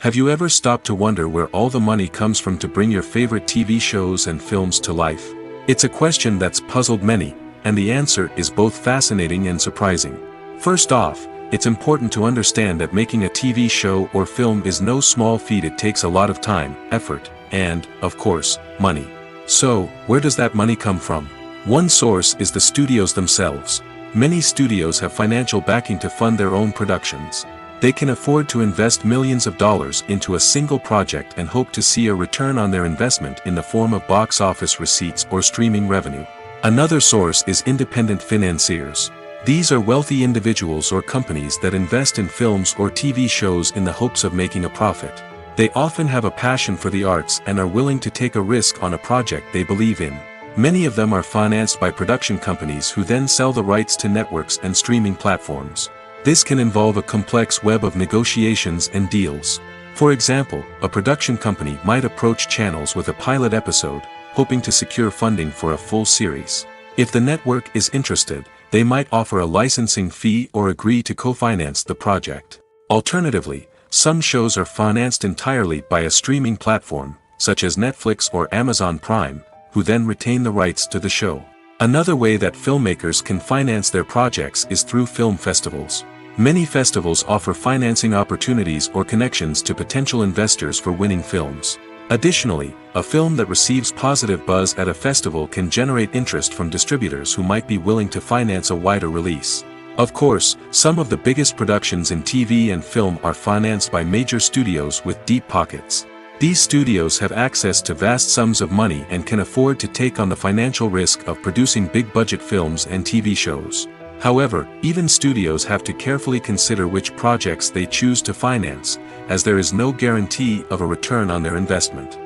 Have you ever stopped to wonder where all the money comes from to bring your favorite TV shows and films to life? It's a question that's puzzled many, and the answer is both fascinating and surprising. First off, it's important to understand that making a TV show or film is no small feat. It takes a lot of time, effort, and, of course, money. So, where does that money come from? One source is the studios themselves. Many studios have financial backing to fund their own productions. They can afford to invest millions of dollars into a single project and hope to see a return on their investment in the form of box office receipts or streaming revenue. Another source is independent financiers. These are wealthy individuals or companies that invest in films or TV shows in the hopes of making a profit. They often have a passion for the arts and are willing to take a risk on a project they believe in. Many of them are financed by production companies who then sell the rights to networks and streaming platforms. This can involve a complex web of negotiations and deals. For example, a production company might approach channels with a pilot episode, hoping to secure funding for a full series. If the network is interested, they might offer a licensing fee or agree to co-finance the project. Alternatively, some shows are financed entirely by a streaming platform, such as Netflix or Amazon Prime, who then retain the rights to the show. Another way that filmmakers can finance their projects is through film festivals. Many festivals offer financing opportunities or connections to potential investors for winning films. Additionally, a film that receives positive buzz at a festival can generate interest from distributors who might be willing to finance a wider release. Of course, some of the biggest productions in TV and film are financed by major studios with deep pockets. These studios have access to vast sums of money and can afford to take on the financial risk of producing big-budget films and TV shows. However, even studios have to carefully consider which projects they choose to finance, as there is no guarantee of a return on their investment.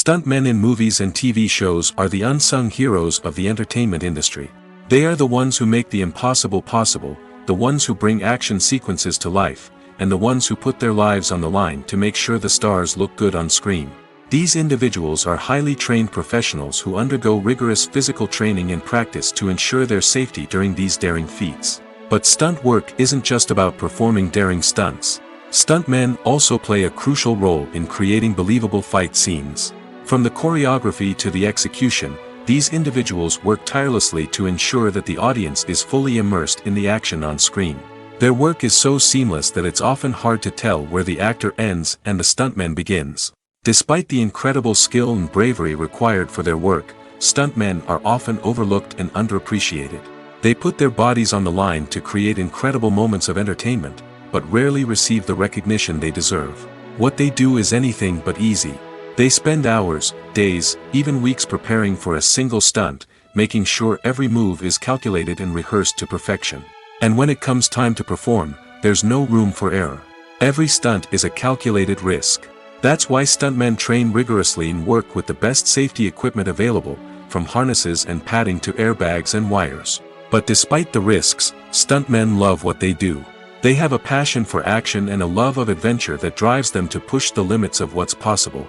Stuntmen in movies and TV shows are the unsung heroes of the entertainment industry. They are the ones who make the impossible possible, the ones who bring action sequences to life, and the ones who put their lives on the line to make sure the stars look good on screen. These individuals are highly trained professionals who undergo rigorous physical training and practice to ensure their safety during these daring feats. But stunt work isn't just about performing daring stunts. Stuntmen also play a crucial role in creating believable fight scenes. From the choreography to the execution, these individuals work tirelessly to ensure that the audience is fully immersed in the action on screen. Their work is so seamless that it's often hard to tell where the actor ends and the stuntman begins. Despite the incredible skill and bravery required for their work, stuntmen are often overlooked and underappreciated. They put their bodies on the line to create incredible moments of entertainment, but rarely receive the recognition they deserve. What they do is anything but easy. They spend hours, days, even weeks preparing for a single stunt, making sure every move is calculated and rehearsed to perfection. And when it comes time to perform, there's no room for error. Every stunt is a calculated risk. That's why stuntmen train rigorously and work with the best safety equipment available, from harnesses and padding to airbags and wires. But despite the risks, stuntmen love what they do. They have a passion for action and a love of adventure that drives them to push the limits of what's possible.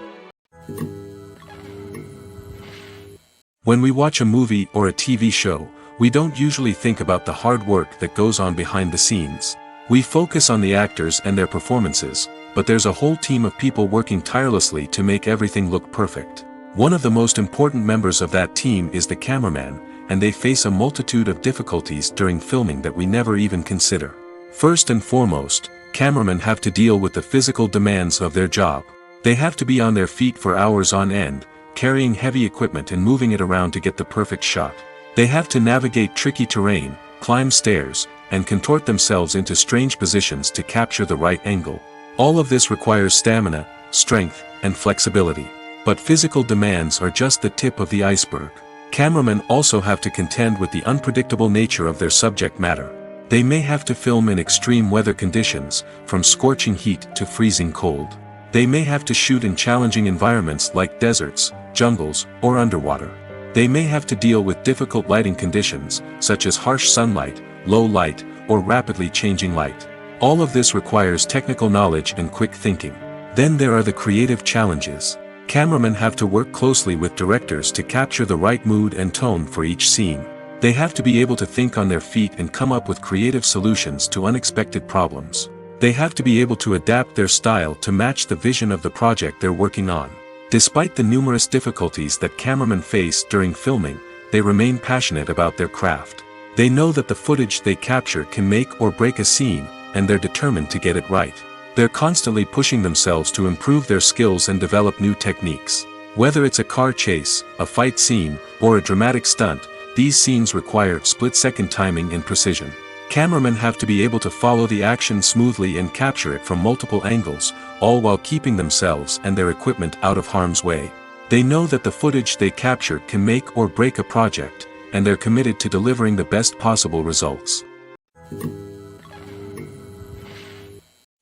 When we watch a movie or a TV show, we don't usually think about the hard work that goes on behind the scenes. We focus on the actors and their performances, but there's a whole team of people working tirelessly to make everything look perfect. One of the most important members of that team is the cameraman, and they face a multitude of difficulties during filming that we never even consider. First and foremost, cameramen have to deal with the physical demands of their job. They have to be on their feet for hours on end, carrying heavy equipment and moving it around to get the perfect shot. They have to navigate tricky terrain, climb stairs, and contort themselves into strange positions to capture the right angle. All of this requires stamina, strength, and flexibility. But physical demands are just the tip of the iceberg. Cameramen also have to contend with the unpredictable nature of their subject matter. They may have to film in extreme weather conditions, from scorching heat to freezing cold. They may have to shoot in challenging environments like deserts, jungles, or underwater. They may have to deal with difficult lighting conditions, such as harsh sunlight, low light, or rapidly changing light. All of this requires technical knowledge and quick thinking. Then there are the creative challenges. Cameramen have to work closely with directors to capture the right mood and tone for each scene. They have to be able to think on their feet and come up with creative solutions to unexpected problems. They have to be able to adapt their style to match the vision of the project they're working on. Despite the numerous difficulties that cameramen face during filming, they remain passionate about their craft. They know that the footage they capture can make or break a scene, and they're determined to get it right. They're constantly pushing themselves to improve their skills and develop new techniques. Whether it's a car chase, a fight scene, or a dramatic stunt, these scenes require split-second timing and precision. Cameramen have to be able to follow the action smoothly and capture it from multiple angles, all while keeping themselves and their equipment out of harm's way. They know that the footage they capture can make or break a project, and they're committed to delivering the best possible results.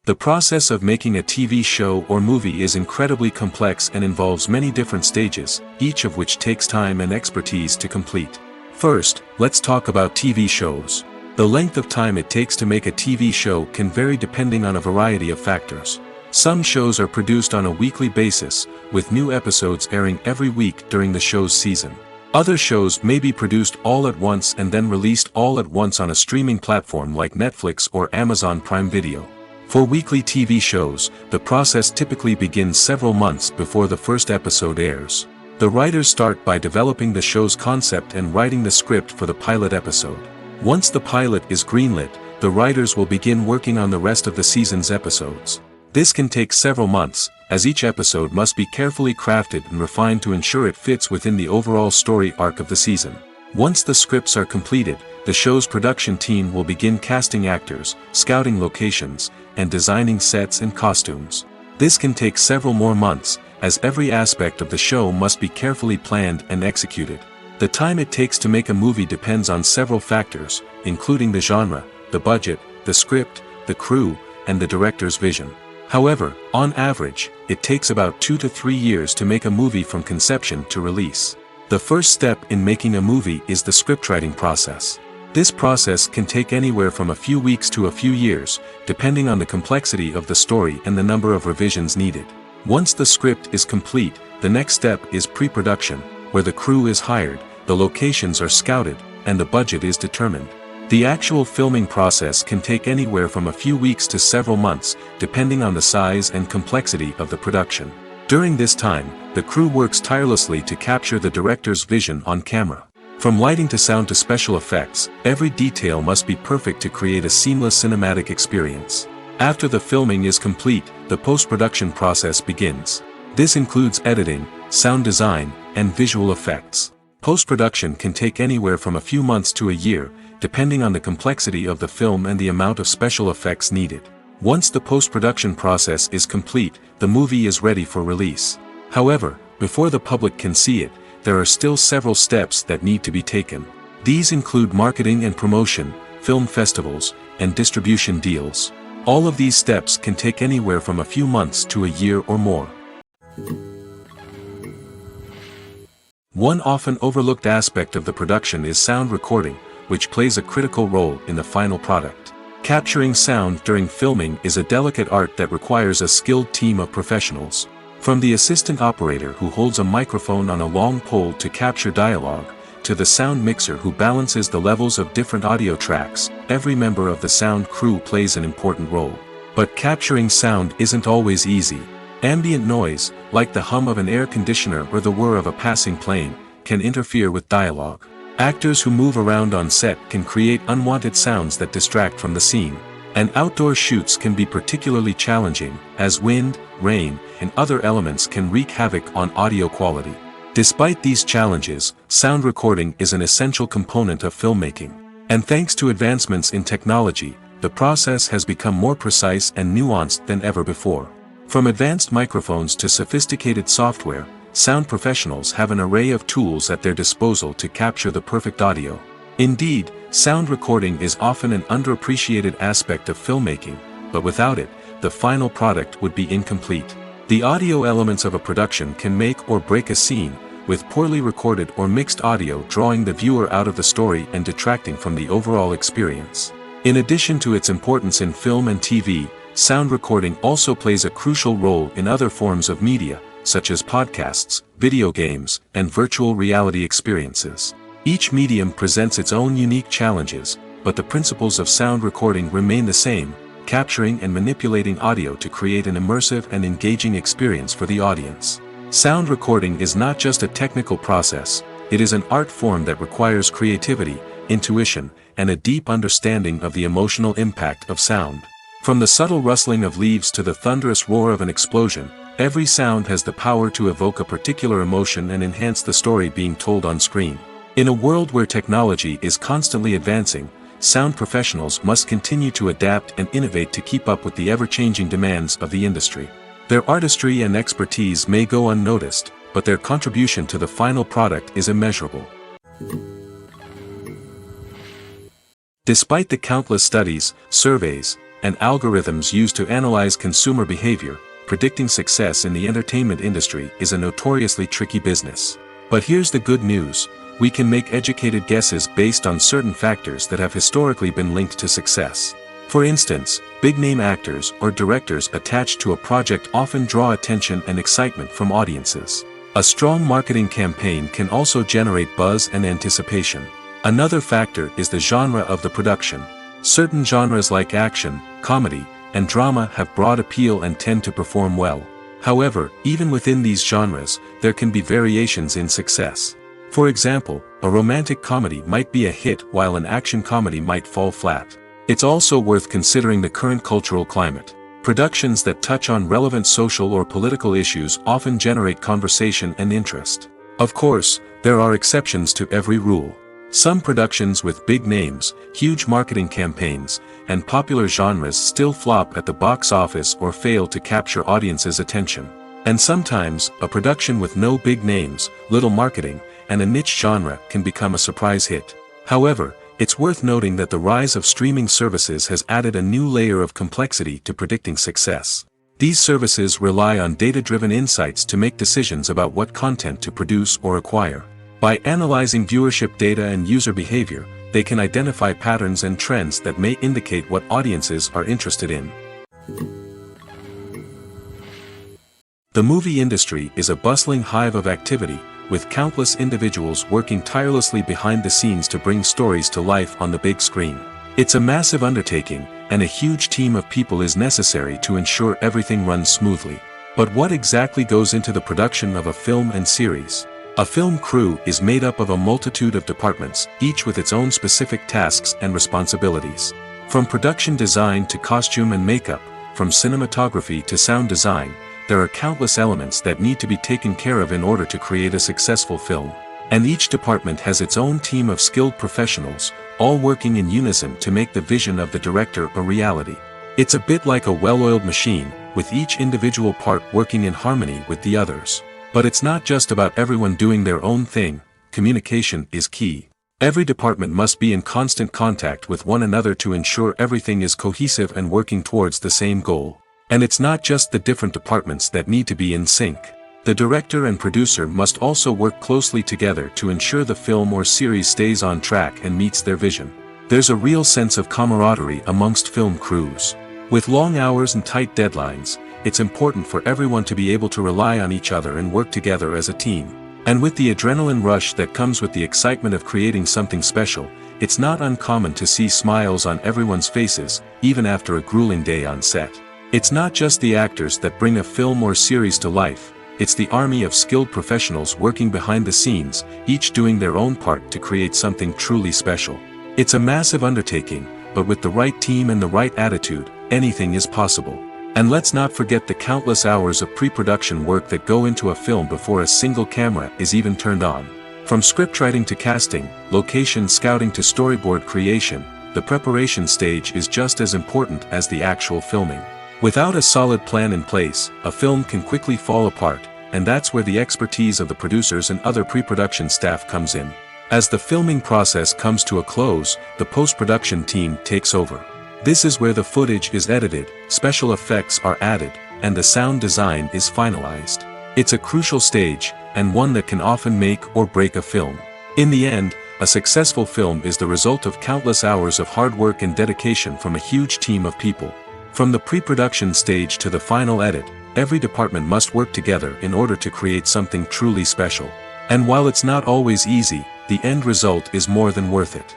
The process of making a TV show or movie is incredibly complex and involves many different stages, each of which takes time and expertise to complete. First, let's talk about TV shows. The length of time it takes to make a TV show can vary depending on a variety of factors. Some shows are produced on a weekly basis, with new episodes airing every week during the show's season. Other shows may be produced all at once and then released all at once on a streaming platform like Netflix or Amazon Prime Video. For weekly TV shows, the process typically begins several months before the first episode airs. The writers start by developing the show's concept and writing the script for the pilot episode. Once the pilot is greenlit, the writers will begin working on the rest of the season's episodes. This can take several months, as each episode must be carefully crafted and refined to ensure it fits within the overall story arc of the season. Once the scripts are completed, the show's production team will begin casting actors, scouting locations, and designing sets and costumes. This can take several more months, as every aspect of the show must be carefully planned and executed. The time it takes to make a movie depends on several factors, including the genre, the budget, the script, the crew, and the director's vision. However, on average, it takes about 2 to 3 years to make a movie from conception to release. The first step in making a movie is the scriptwriting process. This process can take anywhere from a few weeks to a few years, depending on the complexity of the story and the number of revisions needed. Once the script is complete, the next step is pre-production, where the crew is hired, the locations are scouted, and the budget is determined. The actual filming process can take anywhere from a few weeks to several months, depending on the size and complexity of the production. During this time, the crew works tirelessly to capture the director's vision on camera. From lighting to sound to special effects, every detail must be perfect to create a seamless cinematic experience. After the filming is complete, the post-production process begins. This includes editing, sound design, and visual effects. Post-production can take anywhere from a few months to a year, depending on the complexity of the film and the amount of special effects needed. Once the post-production process is complete, the movie is ready for release. However, before the public can see it, there are still several steps that need to be taken. These include marketing and promotion, film festivals, and distribution deals. All of these steps can take anywhere from a few months to a year or more. One often overlooked aspect of the production is sound recording, which plays a critical role in the final product. Capturing sound during filming is a delicate art that requires a skilled team of professionals. From the assistant operator who holds a microphone on a long pole to capture dialogue, to the sound mixer who balances the levels of different audio tracks, every member of the sound crew plays an important role. But capturing sound isn't always easy. Ambient noise, like the hum of an air conditioner or the whir of a passing plane, can interfere with dialogue. Actors who move around on set can create unwanted sounds that distract from the scene. And outdoor shoots can be particularly challenging, as wind, rain, and other elements can wreak havoc on audio quality. Despite these challenges, sound recording is an essential component of filmmaking. And thanks to advancements in technology, the process has become more precise and nuanced than ever before. From advanced microphones to sophisticated software, sound professionals have an array of tools at their disposal to capture the perfect audio. Indeed, sound recording is often an underappreciated aspect of filmmaking, but without it, the final product would be incomplete. The audio elements of a production can make or break a scene, with poorly recorded or mixed audio drawing the viewer out of the story and detracting from the overall experience. In addition to its importance in film and TV, sound recording also plays a crucial role in other forms of media, such as podcasts, video games, and virtual reality experiences. Each medium presents its own unique challenges, but the principles of sound recording remain the same, capturing and manipulating audio to create an immersive and engaging experience for the audience. Sound recording is not just a technical process, it is an art form that requires creativity, intuition, and a deep understanding of the emotional impact of sound. From the subtle rustling of leaves to the thunderous roar of an explosion, every sound has the power to evoke a particular emotion and enhance the story being told on screen. In a world where technology is constantly advancing, sound professionals must continue to adapt and innovate to keep up with the ever-changing demands of the industry. Their artistry and expertise may go unnoticed, but their contribution to the final product is immeasurable. Despite the countless studies, surveys, and algorithms used to analyze consumer behavior, predicting success in the entertainment industry is a notoriously tricky business. But here's the good news. We can make educated guesses based on certain factors that have historically been linked to success. For instance, big-name actors or directors attached to a project often draw attention and excitement from audiences. A strong marketing campaign can also generate buzz and anticipation. Another factor is the genre of the production. Certain genres like action, comedy, and drama have broad appeal and tend to perform well. However, even within these genres, there can be variations in success. For example, a romantic comedy might be a hit while an action comedy might fall flat. It's also worth considering the current cultural climate. Productions that touch on relevant social or political issues often generate conversation and interest. Of course, there are exceptions to every rule. Some productions with big names, huge marketing campaigns, and popular genres still flop at the box office or fail to capture audiences' attention. And sometimes, a production with no big names, little marketing, and a niche genre can become a surprise hit. However, it's worth noting that the rise of streaming services has added a new layer of complexity to predicting success. These services rely on data-driven insights to make decisions about what content to produce or acquire. By analyzing viewership data and user behavior, they can identify patterns and trends that may indicate what audiences are interested in. The movie industry is a bustling hive of activity, with countless individuals working tirelessly behind the scenes to bring stories to life on the big screen. It's a massive undertaking, and a huge team of people is necessary to ensure everything runs smoothly. But what exactly goes into the production of a film and series? A film crew is made up of a multitude of departments, each with its own specific tasks and responsibilities. From production design to costume and makeup, from cinematography to sound design, there are countless elements that need to be taken care of in order to create a successful film. And each department has its own team of skilled professionals, all working in unison to make the vision of the director a reality. It's a bit like a well-oiled machine, with each individual part working in harmony with the others. But it's not just about everyone doing their own thing. Communication is key. Every department must be in constant contact with one another to ensure everything is cohesive and working towards the same goal. And it's not just the different departments that need to be in sync. The director and producer must also work closely together to ensure the film or series stays on track and meets their vision. There's a real sense of camaraderie amongst film crews. With long hours and tight deadlines, it's important for everyone to be able to rely on each other and work together as a team. And with the adrenaline rush that comes with the excitement of creating something special, it's not uncommon to see smiles on everyone's faces, even after a grueling day on set. It's not just the actors that bring a film or series to life. It's the army of skilled professionals working behind the scenes, each doing their own part to create something truly special. It's a massive undertaking, but with the right team and the right attitude, anything is possible. And let's not forget the countless hours of pre-production work that go into a film before a single camera is even turned on. From scriptwriting to casting, location scouting to storyboard creation, the preparation stage is just as important as the actual filming. Without a solid plan in place, a film can quickly fall apart, and that's where the expertise of the producers and other pre-production staff comes in. As the filming process comes to a close, the post-production team takes over. This is where the footage is edited, special effects are added, and the sound design is finalized. It's a crucial stage, and one that can often make or break a film. In the end, a successful film is the result of countless hours of hard work and dedication from a huge team of people. From the pre-production stage to the final edit, every department must work together in order to create something truly special. And while it's not always easy, the end result is more than worth it.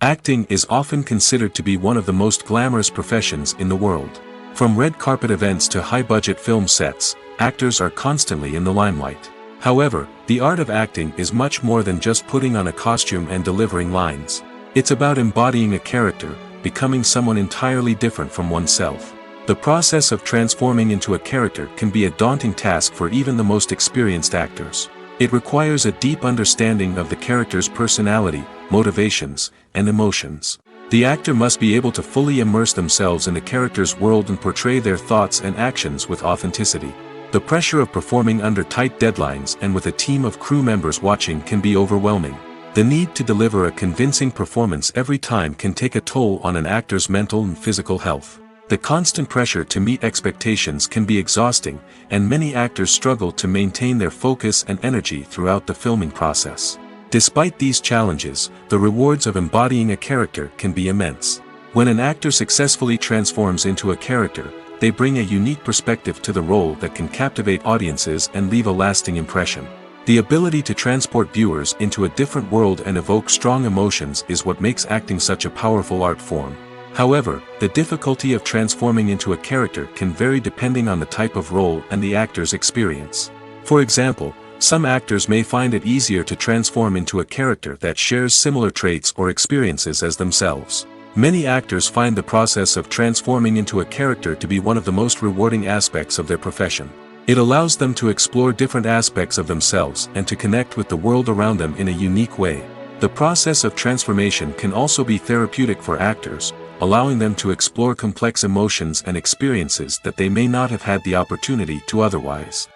Acting is often considered to be one of the most glamorous professions in the world. From red carpet events to high-budget film sets, actors are constantly in the limelight. However, the art of acting is much more than just putting on a costume and delivering lines. It's about embodying a character, becoming someone entirely different from oneself. The process of transforming into a character can be a daunting task for even the most experienced actors. It requires a deep understanding of the character's personality, motivations, and emotions. The actor must be able to fully immerse themselves in the character's world and portray their thoughts and actions with authenticity. The pressure of performing under tight deadlines and with a team of crew members watching can be overwhelming. The need to deliver a convincing performance every time can take a toll on an actor's mental and physical health. The constant pressure to meet expectations can be exhausting, and many actors struggle to maintain their focus and energy throughout the filming process. Despite these challenges, the rewards of embodying a character can be immense. When an actor successfully transforms into a character, they bring a unique perspective to the role that can captivate audiences and leave a lasting impression. The ability to transport viewers into a different world and evoke strong emotions is what makes acting such a powerful art form. However, the difficulty of transforming into a character can vary depending on the type of role and the actor's experience. For example, some actors may find it easier to transform into a character that shares similar traits or experiences as themselves. Many actors find the process of transforming into a character to be one of the most rewarding aspects of their profession. It allows them to explore different aspects of themselves and to connect with the world around them in a unique way. The process of transformation can also be therapeutic for actors, allowing them to explore complex emotions and experiences that they may not have had the opportunity to otherwise.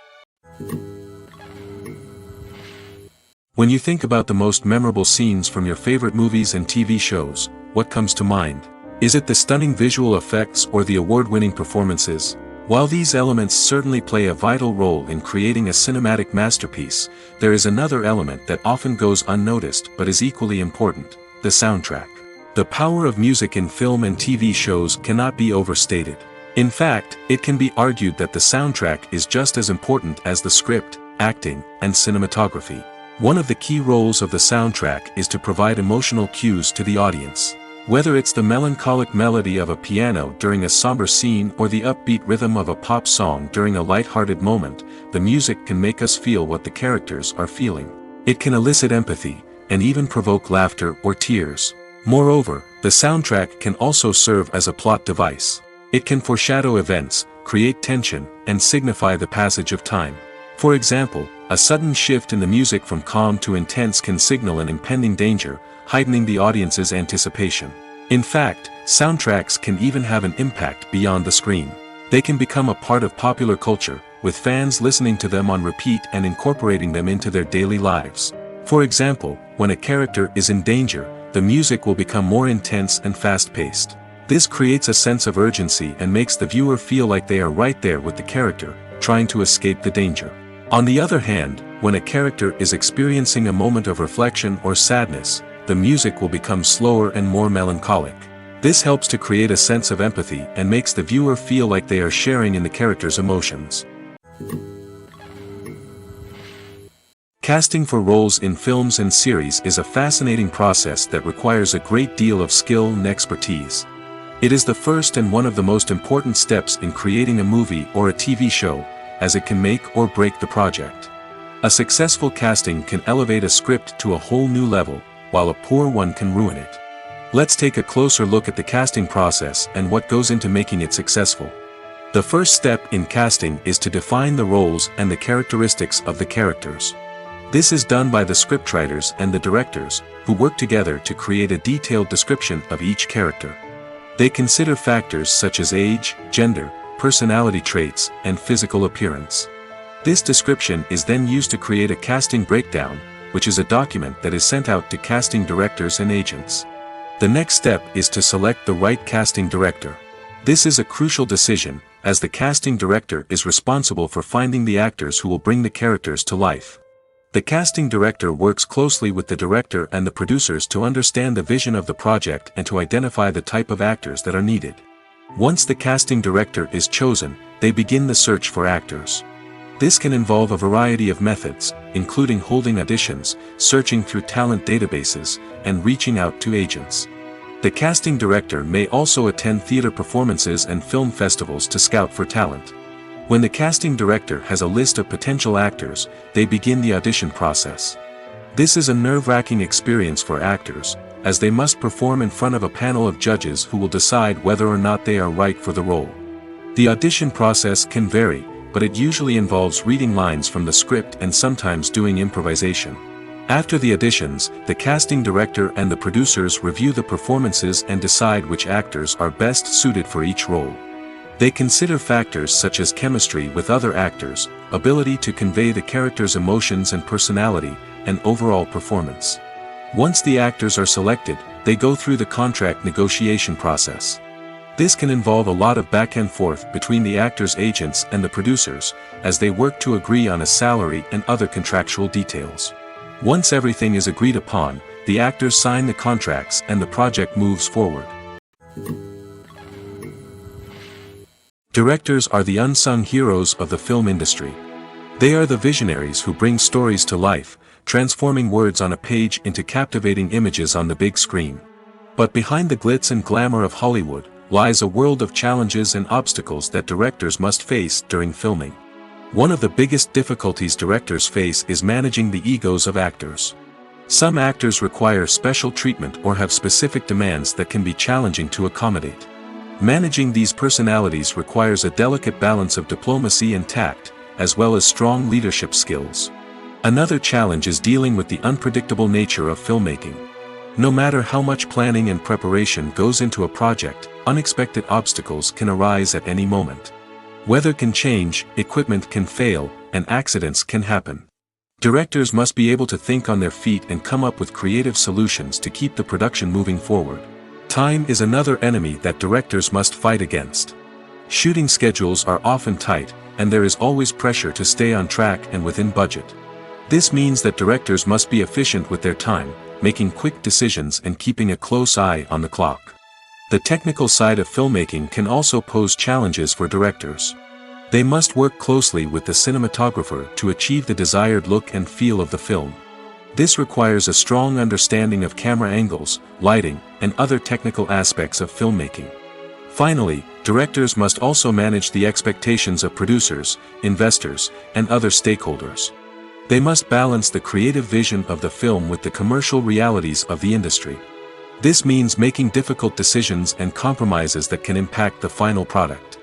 When you think about the most memorable scenes from your favorite movies and TV shows, what comes to mind? Is it the stunning visual effects or the award-winning performances? While these elements certainly play a vital role in creating a cinematic masterpiece, there is another element that often goes unnoticed but is equally important: the soundtrack. The power of music in film and TV shows cannot be overstated. In fact, it can be argued that the soundtrack is just as important as the script, acting, and cinematography. One of the key roles of the soundtrack is to provide emotional cues to the audience. Whether it's the melancholic melody of a piano during a somber scene or the upbeat rhythm of a pop song during a light-hearted moment, the music can make us feel what the characters are feeling. It can elicit empathy, and even provoke laughter or tears. Moreover, the soundtrack can also serve as a plot device. It can foreshadow events, create tension, and signify the passage of time. For example, a sudden shift in the music from calm to intense can signal an impending danger, heightening the audience's anticipation. In fact, soundtracks can even have an impact beyond the screen. They can become a part of popular culture, with fans listening to them on repeat and incorporating them into their daily lives. For example, when a character is in danger, the music will become more intense and fast-paced. This creates a sense of urgency and makes the viewer feel like they are right there with the character, trying to escape the danger. On the other hand, when a character is experiencing a moment of reflection or sadness, the music will become slower and more melancholic. This helps to create a sense of empathy and makes the viewer feel like they are sharing in the character's emotions. Casting for roles in films and series is a fascinating process that requires a great deal of skill and expertise. It is the first and one of the most important steps in creating a movie or a TV show, as it can make or break the project. A successful casting can elevate a script to a whole new level, while a poor one can ruin it. Let's take a closer look at the casting process and what goes into making it successful. The first step in casting is to define the roles and the characteristics of the characters. This is done by the scriptwriters and the directors, who work together to create a detailed description of each character. They consider factors such as age, gender, personality traits, and physical appearance. This description is then used to create a casting breakdown, which is a document that is sent out to casting directors and agents. The next step is to select the right casting director. This is a crucial decision, as the casting director is responsible for finding the actors who will bring the characters to life. The casting director works closely with the director and the producers to understand the vision of the project and to identify the type of actors that are needed. Once the casting director is chosen, they begin the search for actors. This can involve a variety of methods, including holding auditions, searching through talent databases, and reaching out to agents. The casting director may also attend theater performances and film festivals to scout for talent. When the casting director has a list of potential actors, they begin the audition process. This is a nerve-wracking experience for actors, as they must perform in front of a panel of judges who will decide whether or not they are right for the role. The audition process can vary, but it usually involves reading lines from the script and sometimes doing improvisation. After the auditions, the casting director and the producers review the performances and decide which actors are best suited for each role. They consider factors such as chemistry with other actors, ability to convey the character's emotions and personality, and overall performance. Once the actors are selected, they go through the contract negotiation process. This can involve a lot of back and forth between the actors' agents and the producers, as they work to agree on a salary and other contractual details. Once everything is agreed upon, the actors sign the contracts and the project moves forward. Directors are the unsung heroes of the film industry. They are the visionaries who bring stories to life, transforming words on a page into captivating images on the big screen. But behind the glitz and glamour of Hollywood, lies a world of challenges and obstacles that directors must face during filming. One of the biggest difficulties directors face is managing the egos of actors. Some actors require special treatment or have specific demands that can be challenging to accommodate. Managing these personalities requires a delicate balance of diplomacy and tact, as well as strong leadership skills. Another challenge is dealing with the unpredictable nature of filmmaking. No matter how much planning and preparation goes into a project, unexpected obstacles can arise at any moment. Weather can change, equipment can fail, and accidents can happen. Directors must be able to think on their feet and come up with creative solutions to keep the production moving forward. Time is another enemy that directors must fight against. Shooting schedules are often tight, and there is always pressure to stay on track and within budget. This means that directors must be efficient with their time, making quick decisions and keeping a close eye on the clock. The technical side of filmmaking can also pose challenges for directors. They must work closely with the cinematographer to achieve the desired look and feel of the film. This requires a strong understanding of camera angles, lighting, and other technical aspects of filmmaking. Finally, directors must also manage the expectations of producers, investors, and other stakeholders. They must balance the creative vision of the film with the commercial realities of the industry. This means making difficult decisions and compromises that can impact the final product.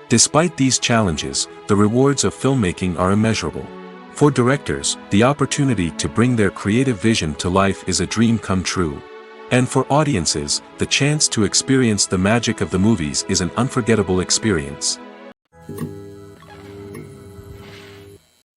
Despite these challenges, the rewards of filmmaking are immeasurable. For directors, the opportunity to bring their creative vision to life is a dream come true. And for audiences, the chance to experience the magic of the movies is an unforgettable experience.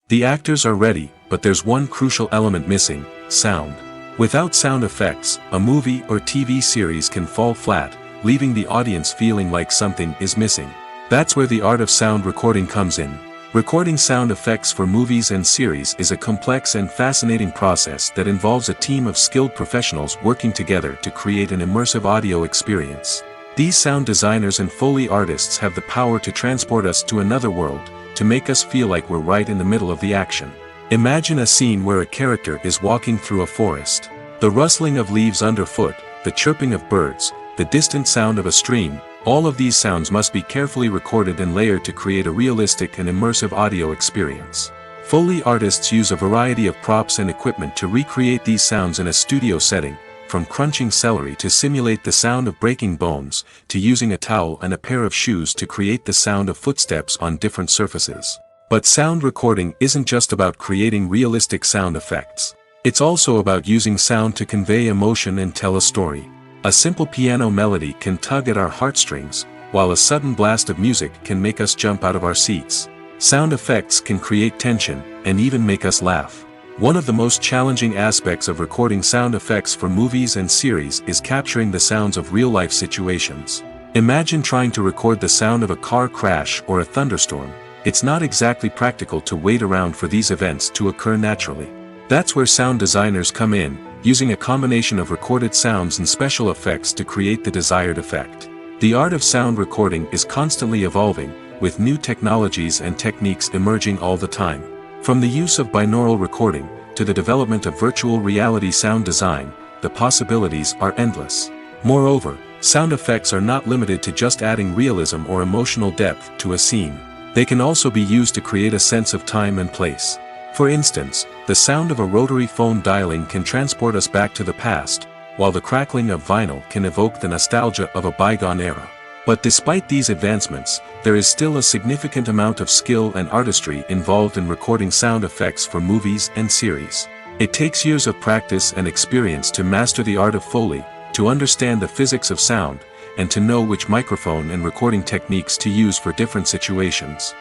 The actors are ready, but there's one crucial element missing: sound. Without sound effects, a movie or TV series can fall flat, leaving the audience feeling like something is missing. That's where the art of sound recording comes in. Recording sound effects for movies and series is a complex and fascinating process that involves a team of skilled professionals working together to create an immersive audio experience. These sound designers and Foley artists have the power to transport us to another world, to make us feel like we're right in the middle of the action. Imagine a scene where a character is walking through a forest. The rustling of leaves underfoot, the chirping of birds, the distant sound of a stream, all of these sounds must be carefully recorded and layered to create a realistic and immersive audio experience. Foley artists use a variety of props and equipment to recreate these sounds in a studio setting, from crunching celery to simulate the sound of breaking bones, to using a towel and a pair of shoes to create the sound of footsteps on different surfaces. But sound recording isn't just about creating realistic sound effects. It's also about using sound to convey emotion and tell a story. A simple piano melody can tug at our heartstrings, while a sudden blast of music can make us jump out of our seats. Sound effects can create tension, and even make us laugh. One of the most challenging aspects of recording sound effects for movies and series is capturing the sounds of real-life situations. Imagine trying to record the sound of a car crash or a thunderstorm. It's not exactly practical to wait around for these events to occur naturally. That's where sound designers come in, using a combination of recorded sounds and special effects to create the desired effect. The art of sound recording is constantly evolving, with new technologies and techniques emerging all the time. From the use of binaural recording, to the development of virtual reality sound design, the possibilities are endless. Moreover, sound effects are not limited to just adding realism or emotional depth to a scene. They can also be used to create a sense of time and place. For instance, the sound of a rotary phone dialing can transport us back to the past, while the crackling of vinyl can evoke the nostalgia of a bygone era. But despite these advancements, there is still a significant amount of skill and artistry involved in recording sound effects for movies and series. It takes years of practice and experience to master the art of Foley, to understand the physics of sound, and to know which microphone and recording techniques to use for different situations.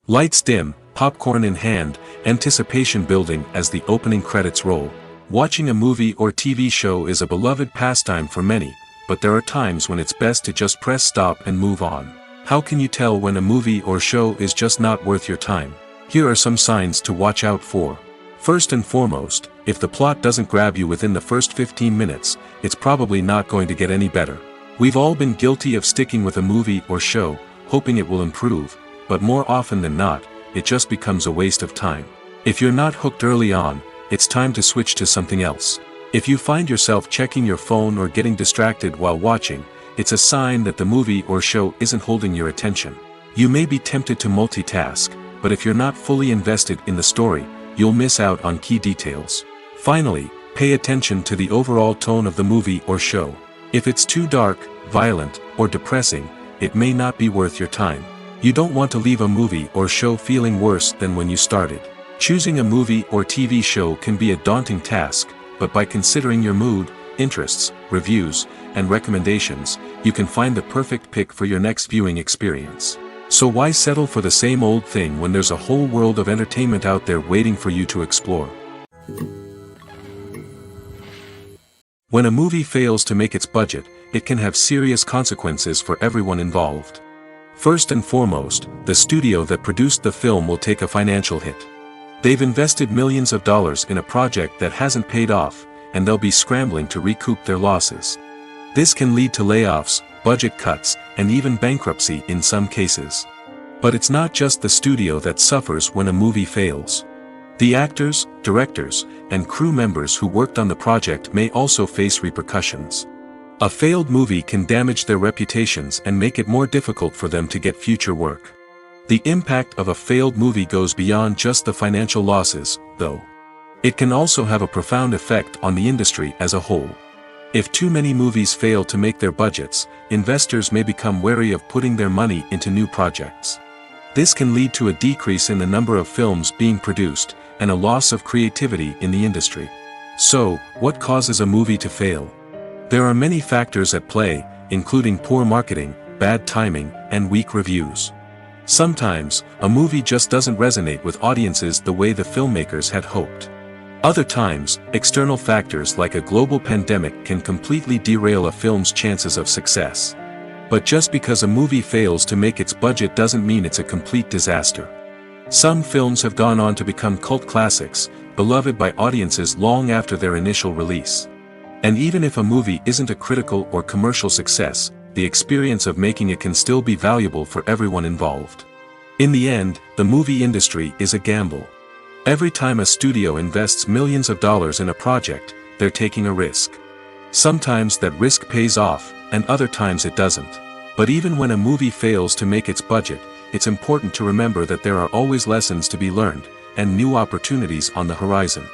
Lights dim, popcorn in hand, anticipation building as the opening credits roll. Watching a movie or TV show is a beloved pastime for many, but there are times when it's best to just press stop and move on. How can you tell when a movie or show is just not worth your time? Here are some signs to watch out for. First and foremost, if the plot doesn't grab you within the first 15 minutes, it's probably not going to get any better. We've all been guilty of sticking with a movie or show, hoping it will improve, but more often than not, it just becomes a waste of time. If you're not hooked early on, it's time to switch to something else. If you find yourself checking your phone or getting distracted while watching, it's a sign that the movie or show isn't holding your attention. You may be tempted to multitask, but if you're not fully invested in the story, you'll miss out on key details. Finally, pay attention to the overall tone of the movie or show. If it's too dark, violent, or depressing, it may not be worth your time. You don't want to leave a movie or show feeling worse than when you started. Choosing a movie or TV show can be a daunting task, but by considering your mood, interests, reviews, and recommendations, you can find the perfect pick for your next viewing experience. So why settle for the same old thing when there's a whole world of entertainment out there waiting for you to explore? When a movie fails to make its budget, it can have serious consequences for everyone involved. First and foremost, the studio that produced the film will take a financial hit. They've invested millions of dollars in a project that hasn't paid off, and they'll be scrambling to recoup their losses. This can lead to layoffs, budget cuts, and even bankruptcy in some cases. But it's not just the studio that suffers when a movie fails. The actors, directors, and crew members who worked on the project may also face repercussions. A failed movie can damage their reputations and make it more difficult for them to get future work. The impact of a failed movie goes beyond just the financial losses, though. It can also have a profound effect on the industry as a whole. If too many movies fail to make their budgets, investors may become wary of putting their money into new projects. This can lead to a decrease in the number of films being produced, and a loss of creativity in the industry. So, what causes a movie to fail? There are many factors at play, including poor marketing, bad timing, and weak reviews. Sometimes, a movie just doesn't resonate with audiences the way the filmmakers had hoped. Other times, external factors like a global pandemic can completely derail a film's chances of success. But just because a movie fails to make its budget doesn't mean it's a complete disaster. Some films have gone on to become cult classics, beloved by audiences long after their initial release. And even if a movie isn't a critical or commercial success, the experience of making it can still be valuable for everyone involved. In the end, the movie industry is a gamble. Every time a studio invests millions of dollars in a project, they're taking a risk. Sometimes that risk pays off, and other times it doesn't. But even when a movie fails to make its budget, it's important to remember that there are always lessons to be learned, and new opportunities on the horizon.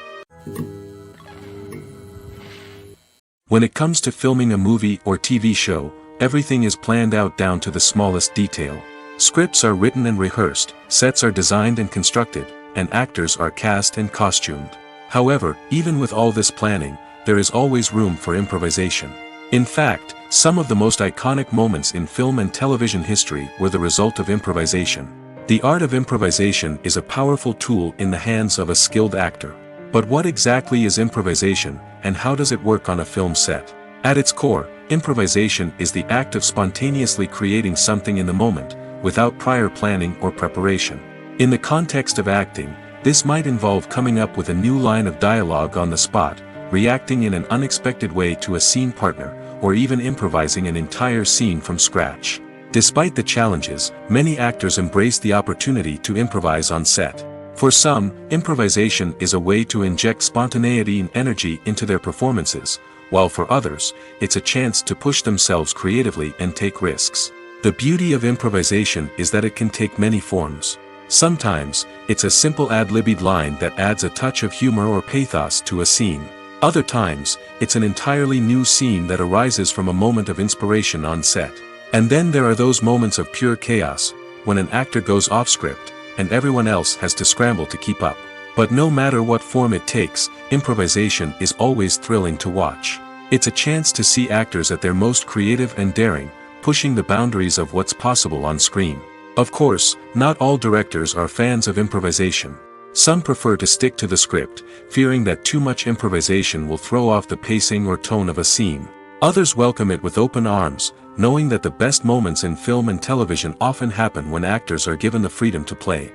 When it comes to filming a movie or TV show, everything is planned out down to the smallest detail. Scripts are written and rehearsed, sets are designed and constructed, and actors are cast and costumed. However, even with all this planning, there is always room for improvisation. In fact, some of the most iconic moments in film and television history were the result of improvisation. The art of improvisation is a powerful tool in the hands of a skilled actor. But what exactly is improvisation, and how does it work on a film set? At its core, improvisation is the act of spontaneously creating something in the moment, without prior planning or preparation. In the context of acting, this might involve coming up with a new line of dialogue on the spot, reacting in an unexpected way to a scene partner, or even improvising an entire scene from scratch. Despite the challenges, many actors embrace the opportunity to improvise on set. For some, improvisation is a way to inject spontaneity and energy into their performances, while for others, it's a chance to push themselves creatively and take risks. The beauty of improvisation is that it can take many forms. Sometimes, it's a simple ad-libbed line that adds a touch of humor or pathos to a scene. Other times, it's an entirely new scene that arises from a moment of inspiration on set. And then there are those moments of pure chaos, when an actor goes off script, and everyone else has to scramble to keep up. But no matter what form it takes, improvisation is always thrilling to watch. It's a chance to see actors at their most creative and daring, pushing the boundaries of what's possible on screen. Of course, not all directors are fans of improvisation. Some prefer to stick to the script, fearing that too much improvisation will throw off the pacing or tone of a scene. Others welcome it with open arms, knowing that the best moments in film and television often happen when actors are given the freedom to play.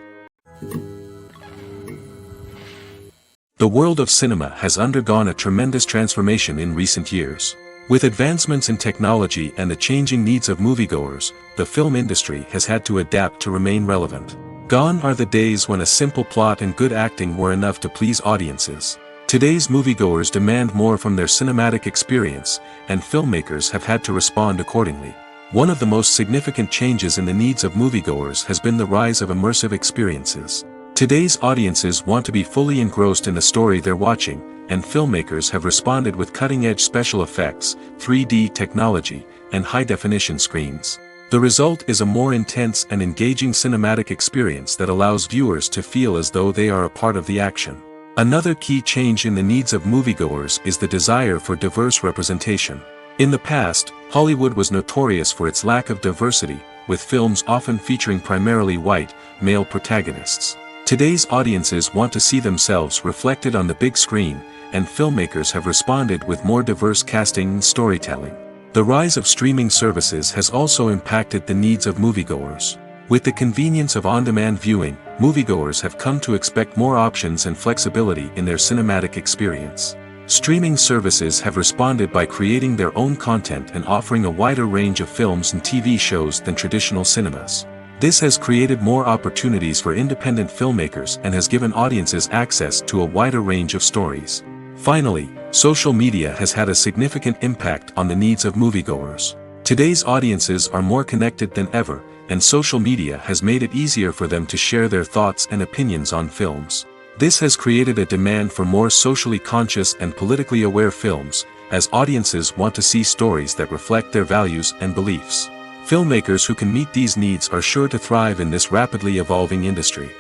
The world of cinema has undergone a tremendous transformation in recent years. With advancements in technology and the changing needs of moviegoers, the film industry has had to adapt to remain relevant. Gone are the days when a simple plot and good acting were enough to please audiences. Today's moviegoers demand more from their cinematic experience, and filmmakers have had to respond accordingly. One of the most significant changes in the needs of moviegoers has been the rise of immersive experiences. Today's audiences want to be fully engrossed in the story they're watching, and filmmakers have responded with cutting-edge special effects, 3D technology, and high-definition screens. The result is a more intense and engaging cinematic experience that allows viewers to feel as though they are a part of the action. Another key change in the needs of moviegoers is the desire for diverse representation. In the past, Hollywood was notorious for its lack of diversity, with films often featuring primarily white, male protagonists. Today's audiences want to see themselves reflected on the big screen, and filmmakers have responded with more diverse casting and storytelling. The rise of streaming services has also impacted the needs of moviegoers. With the convenience of on-demand viewing, moviegoers have come to expect more options and flexibility in their cinematic experience. Streaming services have responded by creating their own content and offering a wider range of films and TV shows than traditional cinemas. This has created more opportunities for independent filmmakers and has given audiences access to a wider range of stories. Finally, social media has had a significant impact on the needs of moviegoers. Today's audiences are more connected than ever, and social media has made it easier for them to share their thoughts and opinions on films. This has created a demand for more socially conscious and politically aware films, as audiences want to see stories that reflect their values and beliefs. Filmmakers who can meet these needs are sure to thrive in this rapidly evolving industry.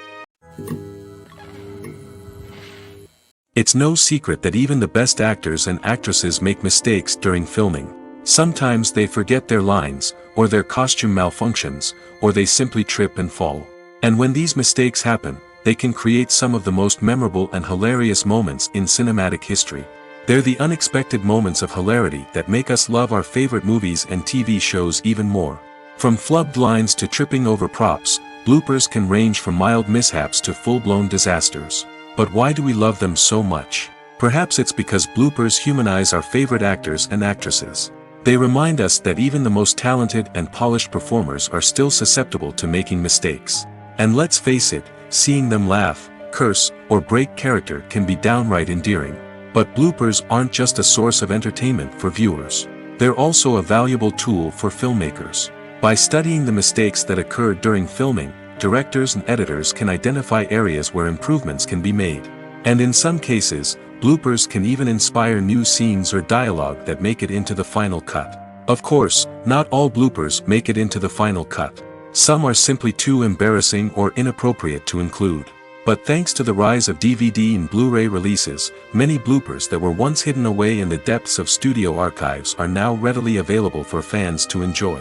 It's no secret that even the best actors and actresses make mistakes during filming. Sometimes they forget their lines, or their costume malfunctions, or they simply trip and fall. And when these mistakes happen, they can create some of the most memorable and hilarious moments in cinematic history. They're the unexpected moments of hilarity that make us love our favorite movies and TV shows even more. From flubbed lines to tripping over props, bloopers can range from mild mishaps to full-blown disasters. But why do we love them so much? Perhaps it's because bloopers humanize our favorite actors and actresses. They remind us that even the most talented and polished performers are still susceptible to making mistakes. And let's face it, seeing them laugh, curse, or break character can be downright endearing. But bloopers aren't just a source of entertainment for viewers. They're also a valuable tool for filmmakers. By studying the mistakes that occurred during filming, directors and editors can identify areas where improvements can be made. And in some cases, bloopers can even inspire new scenes or dialogue that make it into the final cut. Of course, not all bloopers make it into the final cut. Some are simply too embarrassing or inappropriate to include. But thanks to the rise of DVD and Blu-ray releases, many bloopers that were once hidden away in the depths of studio archives are now readily available for fans to enjoy.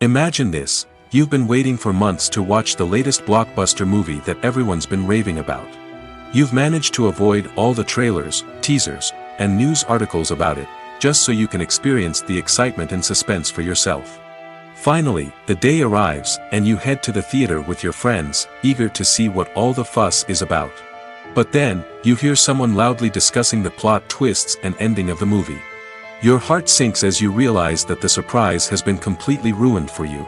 Imagine this: you've been waiting for months to watch the latest blockbuster movie that everyone's been raving about. You've managed to avoid all the trailers, teasers, and news articles about it, just so you can experience the excitement and suspense for yourself. Finally, the day arrives, and you head to the theater with your friends, eager to see what all the fuss is about. But then, you hear someone loudly discussing the plot twists and ending of the movie. Your heart sinks as you realize that the surprise has been completely ruined for you.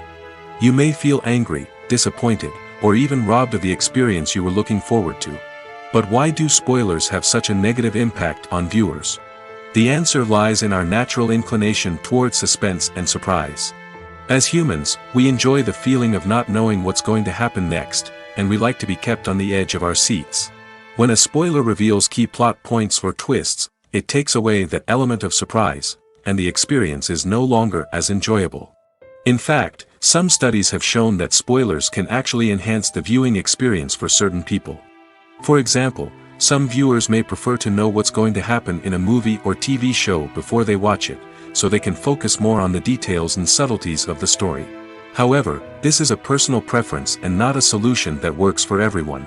You may feel angry, disappointed, or even robbed of the experience you were looking forward to. But why do spoilers have such a negative impact on viewers? The answer lies in our natural inclination toward suspense and surprise. As humans, we enjoy the feeling of not knowing what's going to happen next, and we like to be kept on the edge of our seats. When a spoiler reveals key plot points or twists, it takes away that element of surprise, and the experience is no longer as enjoyable. In fact, some studies have shown that spoilers can actually enhance the viewing experience for certain people. For example, some viewers may prefer to know what's going to happen in a movie or TV show before they watch it, so they can focus more on the details and subtleties of the story. However, this is a personal preference and not a solution that works for everyone.